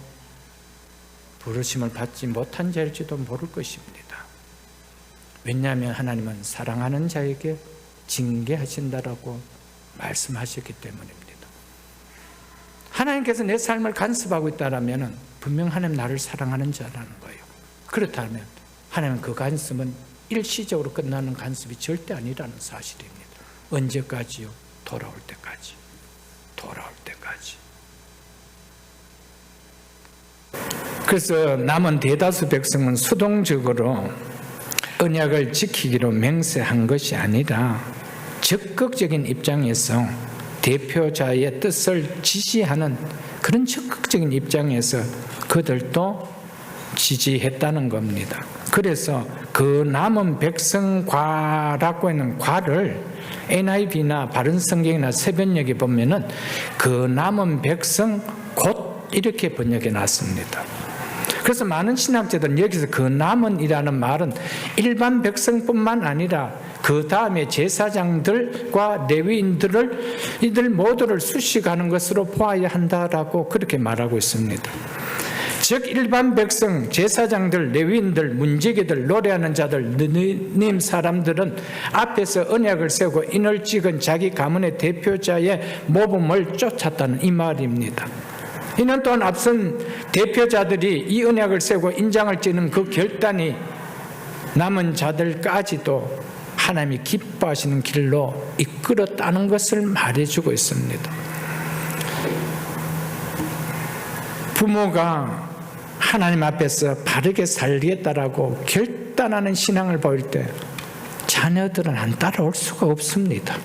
Speaker 1: 부르심을 받지 못한 자일지도 모를 것입니다. 왜냐하면 하나님은 사랑하는 자에게 징계하신다라고 말씀하셨기 때문입니다. 하나님께서 내 삶을 간섭하고 있다면 분명 하나님 나를 사랑하는 자라는 거예요. 그렇다면 하나님은 그 간섭은 일시적으로 끝나는 간섭이 절대 아니라는 사실입니다. 언제까지요? 돌아올 때까지. 돌아올 때까지. 그래서 남은 대다수 백성은 수동적으로 언약을 지키기로 맹세한 것이 아니라 적극적인 입장에서 대표자의 뜻을 지지하는 그런 적극적인 입장에서 그들도 지지했다는 겁니다. 그래서 그 남은 백성과라고 하는 과를 NIV나 바른성경이나 새변역에 보면은 그 남은 백성 곧 이렇게 번역해 놨습니다. 그래서 많은 신학자들은 여기서 그 남은이라는 말은 일반 백성뿐만 아니라 그 다음에 제사장들과 레위인들을 이들 모두를 수식하는 것으로 보아야 한다라고 그렇게 말하고 있습니다. 즉 일반 백성, 제사장들, 레위인들, 문지기들, 노래하는 자들, 느님 사람들은 앞에서 언약을 세우고 인을 찍은 자기 가문의 대표자의 모범을 쫓았다는 이 말입니다. 이는 또한 앞선 대표자들이 이 언약을 세우고 인장을 찍는 그 결단이 남은 자들까지도 하나님이 기뻐하시는 길로 이끌었다는 것을 말해주고 있습니다. 부모가 하나님 앞에서 바르게 살겠다라고 결단하는 신앙을 보일 때 자녀들은 안 따라올 수가 없습니다.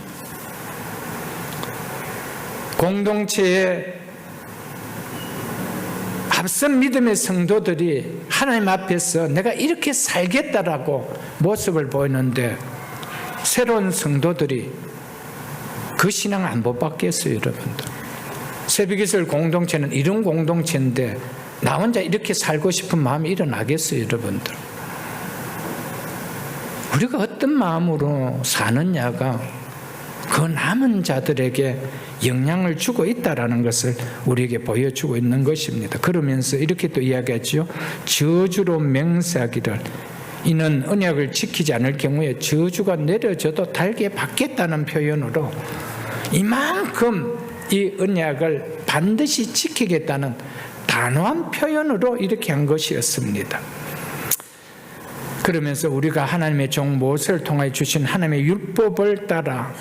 Speaker 1: 공동체의 앞선 믿음의 성도들이 하나님 앞에서 내가 이렇게 살겠다라고 모습을 보이는데 새로운 성도들이 그 신앙을 안 못 받겠어요, 여러분들. 새벽기술 공동체는 이런 공동체인데 나 혼자 이렇게 살고 싶은 마음이 일어나겠어요, 여러분들. 우리가 어떤 마음으로 사느냐가 그 남은 자들에게 영향을 주고 있다는 것을 우리에게 보여주고 있는 것입니다. 그러면서 이렇게 또 이야기하죠. 저주로 맹세하기를 이는 언약을 지키지 않을 경우에 저주가 내려져도 달게 받겠다는 표현으로 이만큼 이 언약을 반드시 지키겠다는 단호한 표현으로 이렇게 한 것이었습니다. 그러면서 우리가 하나님의 종 모세를 통하여 주신 하나님의 율법을 따라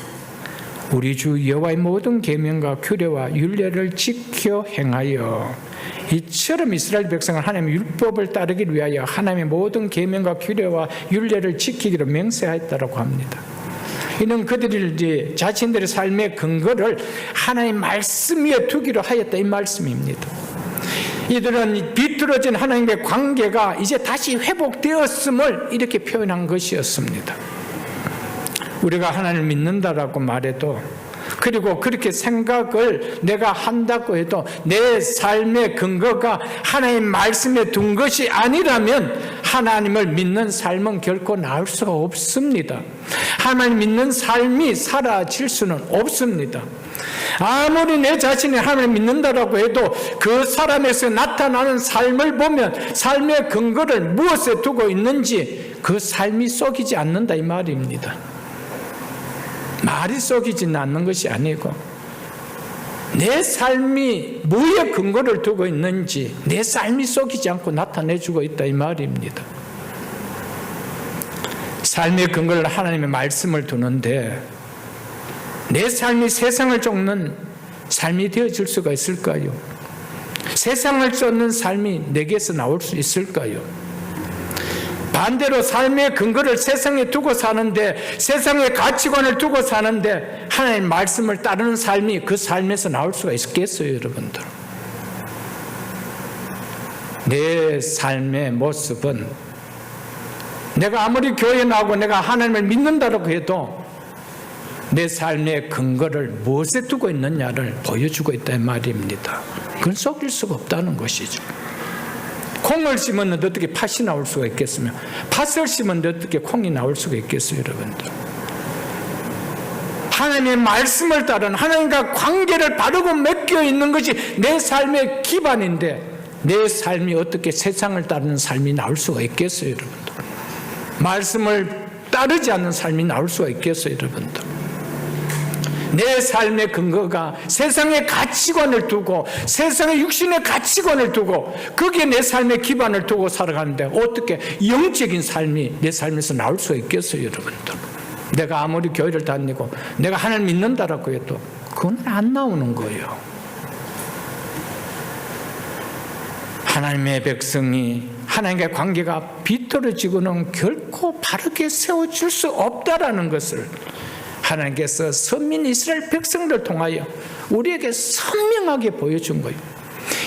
Speaker 1: 우리 주 여호와의 모든 계명과 규례와 율례를 지켜 행하여 이처럼 이스라엘 백성은 하나님의 율법을 따르기 위하여 하나님의 모든 계명과 규례와 율례를 지키기로 맹세하였다고 합니다. 이는 그들이 자신들의 삶의 근거를 하나님의 말씀 위에 두기로 하였다 이 말씀입니다. 이들은 비틀어진 하나님의 관계가 이제 다시 회복되었음을 이렇게 표현한 것이었습니다. 우리가 하나님을 믿는다라고 말해도 그리고 그렇게 생각을 내가 한다고 해도 내 삶의 근거가 하나님 말씀에 둔 것이 아니라면 하나님을 믿는 삶은 결코 나을 수가 없습니다. 하나님 믿는 삶이 사라질 수는 없습니다. 아무리 내 자신이 하나님을 믿는다라고 해도 그 사람에서 나타나는 삶을 보면 삶의 근거를 무엇에 두고 있는지 그 삶이 썩이지 않는다 이 말입니다. 말이 썩이지는 않는 것이 아니고 내 삶이 뭐에 근거를 두고 있는지 내 삶이 썩이지 않고 나타내주고 있다 이 말입니다. 삶의 근거를 하나님의 말씀을 두는데 내 삶이 세상을 쫓는 삶이 되어질 수가 있을까요? 세상을 쫓는 삶이 내게서 나올 수 있을까요? 반대로 삶의 근거를 세상에 두고 사는데 세상의 가치관을 두고 사는데 하나님의 말씀을 따르는 삶이 그 삶에서 나올 수가 있겠어요, 여러분들? 내 삶의 모습은 내가 아무리 교회 나오고 내가 하나님을 믿는다고 해도 내 삶의 근거를 무엇에 두고 있느냐를 보여주고 있다는 말입니다. 그건 속일 수가 없다는 것이죠. 콩을 심었는데 어떻게 팥이 나올 수가 있겠으며, 팥을 심었는데 어떻게 콩이 나올 수가 있겠어요, 여러분들? 하나님의 말씀을 따른 하나님과 관계를 바르고 맺겨 있는 것이 내 삶의 기반인데, 내 삶이 어떻게 세상을 따르는 삶이 나올 수가 있겠어요, 여러분들? 말씀을 따르지 않는 삶이 나올 수가 있겠어요, 여러분들? 내 삶의 근거가 세상의 가치관을 두고, 세상의 육신의 가치관을 두고, 거기에 내 삶의 기반을 두고 살아가는데 어떻게 영적인 삶이 내 삶에서 나올 수가 있겠어요, 여러분들? 내가 아무리 교회를 다니고 내가 하나님 믿는다라고 해도 그건 안 나오는 거예요. 하나님의 백성이 하나님과의 관계가 비뚤어지고는 결코 바르게 세워줄 수 없다라는 것을 하나님께서 선민 이스라엘 백성들을 통하여 우리에게 선명하게 보여준 거예요.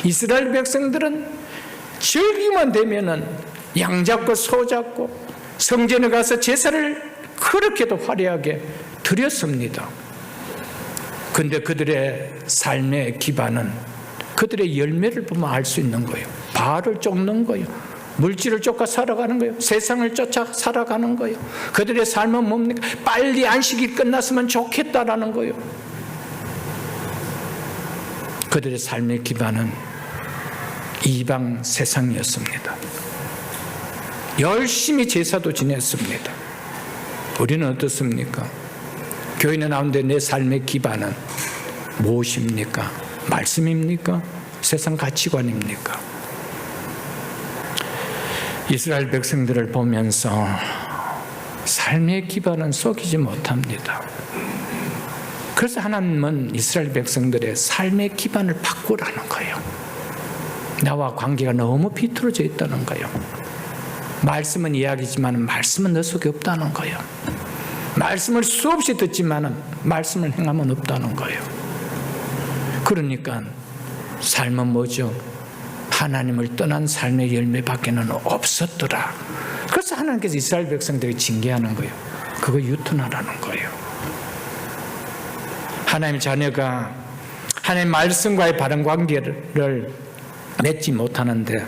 Speaker 1: 이스라엘 백성들은 절기만 되면은 양 잡고 소 잡고 성전에 가서 제사를 그렇게도 화려하게 드렸습니다. 그런데 그들의 삶의 기반은 그들의 열매를 보면 알 수 있는 거예요. 바알을 쫓는 거예요. 물질을 쫓아 살아가는 거예요. 세상을 쫓아 살아가는 거예요. 그들의 삶은 뭡니까? 빨리 안식이 끝났으면 좋겠다라는 거예요. 그들의 삶의 기반은 이방 세상이었습니다. 열심히 제사도 지냈습니다. 우리는 어떻습니까? 교인에 나오는데 내 삶의 기반은 무엇입니까? 말씀입니까? 세상 가치관입니까? 이스라엘 백성들을 보면서 삶의 기반은 속이지 못합니다. 그래서 하나님은 이스라엘 백성들의 삶의 기반을 바꾸라는 거예요. 나와 관계가 너무 비틀어져 있다는 거예요. 말씀은 이야기지만 말씀은 너 속에 없다는 거예요. 말씀을 수없이 듣지만 말씀을 행하면 없다는 거예요. 그러니까 삶은 뭐죠? 하나님을 떠난 삶의 열매밖에는 없었더라. 그래서 하나님께서 이스라엘 백성들에게 징계하는 거예요. 그거 유턴하라는 거예요. 하나님의 자녀가 하나님의 말씀과의 바른 관계를 맺지 못하는데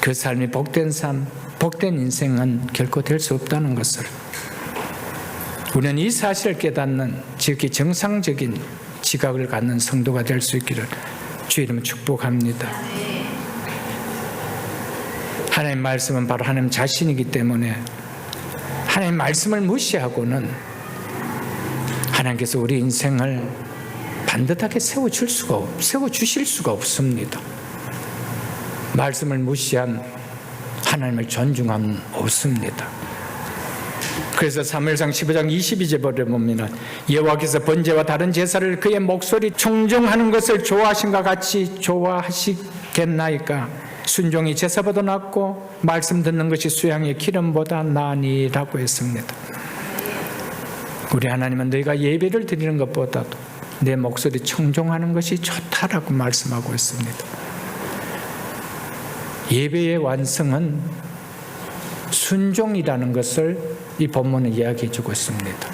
Speaker 1: 그 삶이 복된 삶, 복된 인생은 결코 될 수 없다는 것을 우리는 이 사실을 깨닫는 지극히 정상적인 지각을 갖는 성도가 될 수 있기를 주의 이름으로 축복합니다. 하나님의 말씀은 바로 하나님 자신이기 때문에 하나님의 말씀을 무시하고는 하나님께서 우리 인생을 반듯하게 세워주실 수가 없습니다. 말씀을 무시한 하나님을 존중함은 없습니다. 그래서 사무엘상 15장 22절에 보면 여호와께서 번제와 다른 제사를 그의 목소리 청종하는 것을 좋아하신과 같이 좋아하시겠나이까? 순종이 제사보다 낫고 말씀 듣는 것이 수양의 기름보다 나으니라고 했습니다. 우리 하나님은 너희가 예배를 드리는 것보다도 내 목소리 청종하는 것이 좋다라고 말씀하고 있습니다. 예배의 완성은 순종이라는 것을 이 본문은 이야기해 주고 있습니다.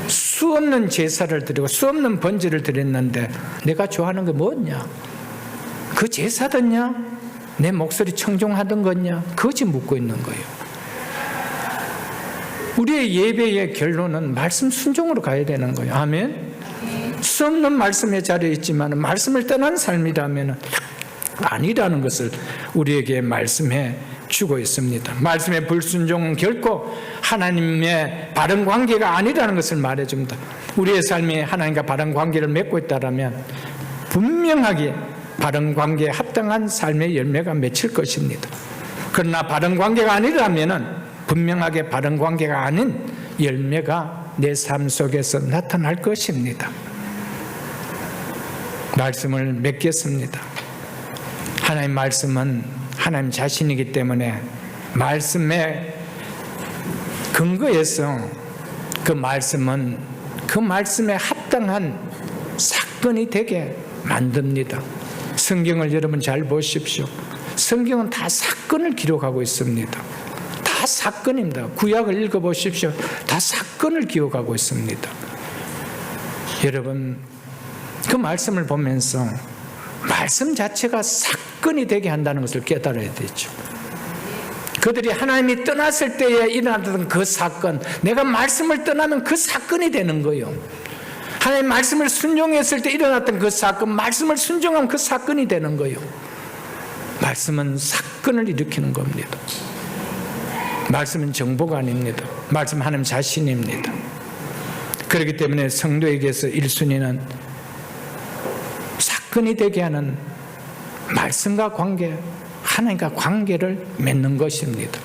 Speaker 1: 수없는 제사를 드리고 수없는 번제를 드렸는데 내가 좋아하는 게 뭐냐? 그 제사더냐? 내 목소리 청종하던 거냐? 그것이 묻고 있는 거예요. 우리의 예배의 결론은 말씀 순종으로 가야 되는 거예요. 아멘? 수없는 말씀의 자리에 있지만 말씀을 떠난 삶이라면 아니라는 것을 우리에게 말씀해 주고 있습니다. 말씀의 불순종은 결코 하나님의 바른 관계가 아니라는 것을 말해줍니다. 우리의 삶이 하나님과 바른 관계를 맺고 있다면 분명하게 바른 관계에 합당한 삶의 열매가 맺힐 것입니다. 그러나 바른 관계가 아니라면 분명하게 바른 관계가 아닌 열매가 내 삶 속에서 나타날 것입니다. 말씀을 맺겠습니다. 하나님 말씀은 하나님 자신이기 때문에 말씀의 근거에서 그 말씀은 그 말씀에 합당한 사건이 되게 만듭니다. 성경을 여러분 잘 보십시오. 성경은 다 사건을 기록하고 있습니다. 다 다 사건입니다. 구약을 읽어보십시오. 다 사건을 기억하고 있습니다. 여러분, 그 말씀을 보면서 말씀 자체가 사건이 되게 한다는 것을 깨달아야 되죠. 그들이 하나님이 떠났을 때에 일어났던 그 사건, 내가 말씀을 떠나면 그 사건이 되는 거예요. 하나님 말씀을 순종했을 때 일어났던 그 사건, 말씀을 순종하면 그 사건이 되는 거예요. 말씀은 사건을 일으키는 겁니다. 말씀은 정보가 아닙니다. 말씀 하나님 자신입니다. 그렇기 때문에 성도에게서 1순위는 사건이 되게 하는 말씀과 관계, 하나님과 관계를 맺는 것입니다.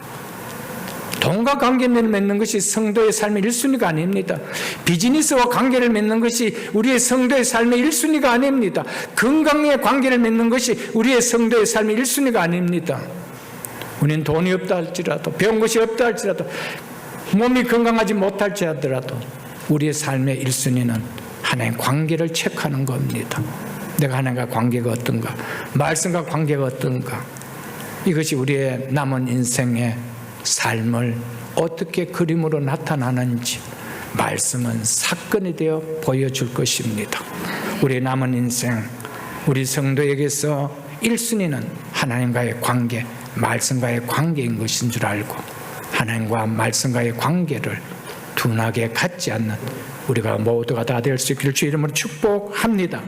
Speaker 1: 돈과 관계를 맺는 것이 성도의 삶의 1순위가 아닙니다. 비즈니스와 관계를 맺는 것이 우리의 성도의 삶의 1순위가 아닙니다. 건강의 관계를 맺는 것이 우리의 성도의 삶의 1순위가 아닙니다. 우리는 돈이 없다 할지라도, 배운 것이 없다 할지라도, 몸이 건강하지 못할지라도 우리의 삶의 1순위는 하나님의 관계를 체크하는 겁니다. 내가 하나님과 관계가 어떤가, 말씀과 관계가 어떤가, 이것이 우리의 남은 인생의 삶을 어떻게 그림으로 나타나는지 말씀은 사건이 되어 보여줄 것입니다. 우리의 남은 인생, 우리 성도에게서 1순위는 하나님과의 관계, 말씀과의 관계인 것인 줄 알고 하나님과 말씀과의 관계를 둔하게 갖지 않는 우리가 모두가 다 될 수 있기를 주의 이름으로 축복합니다.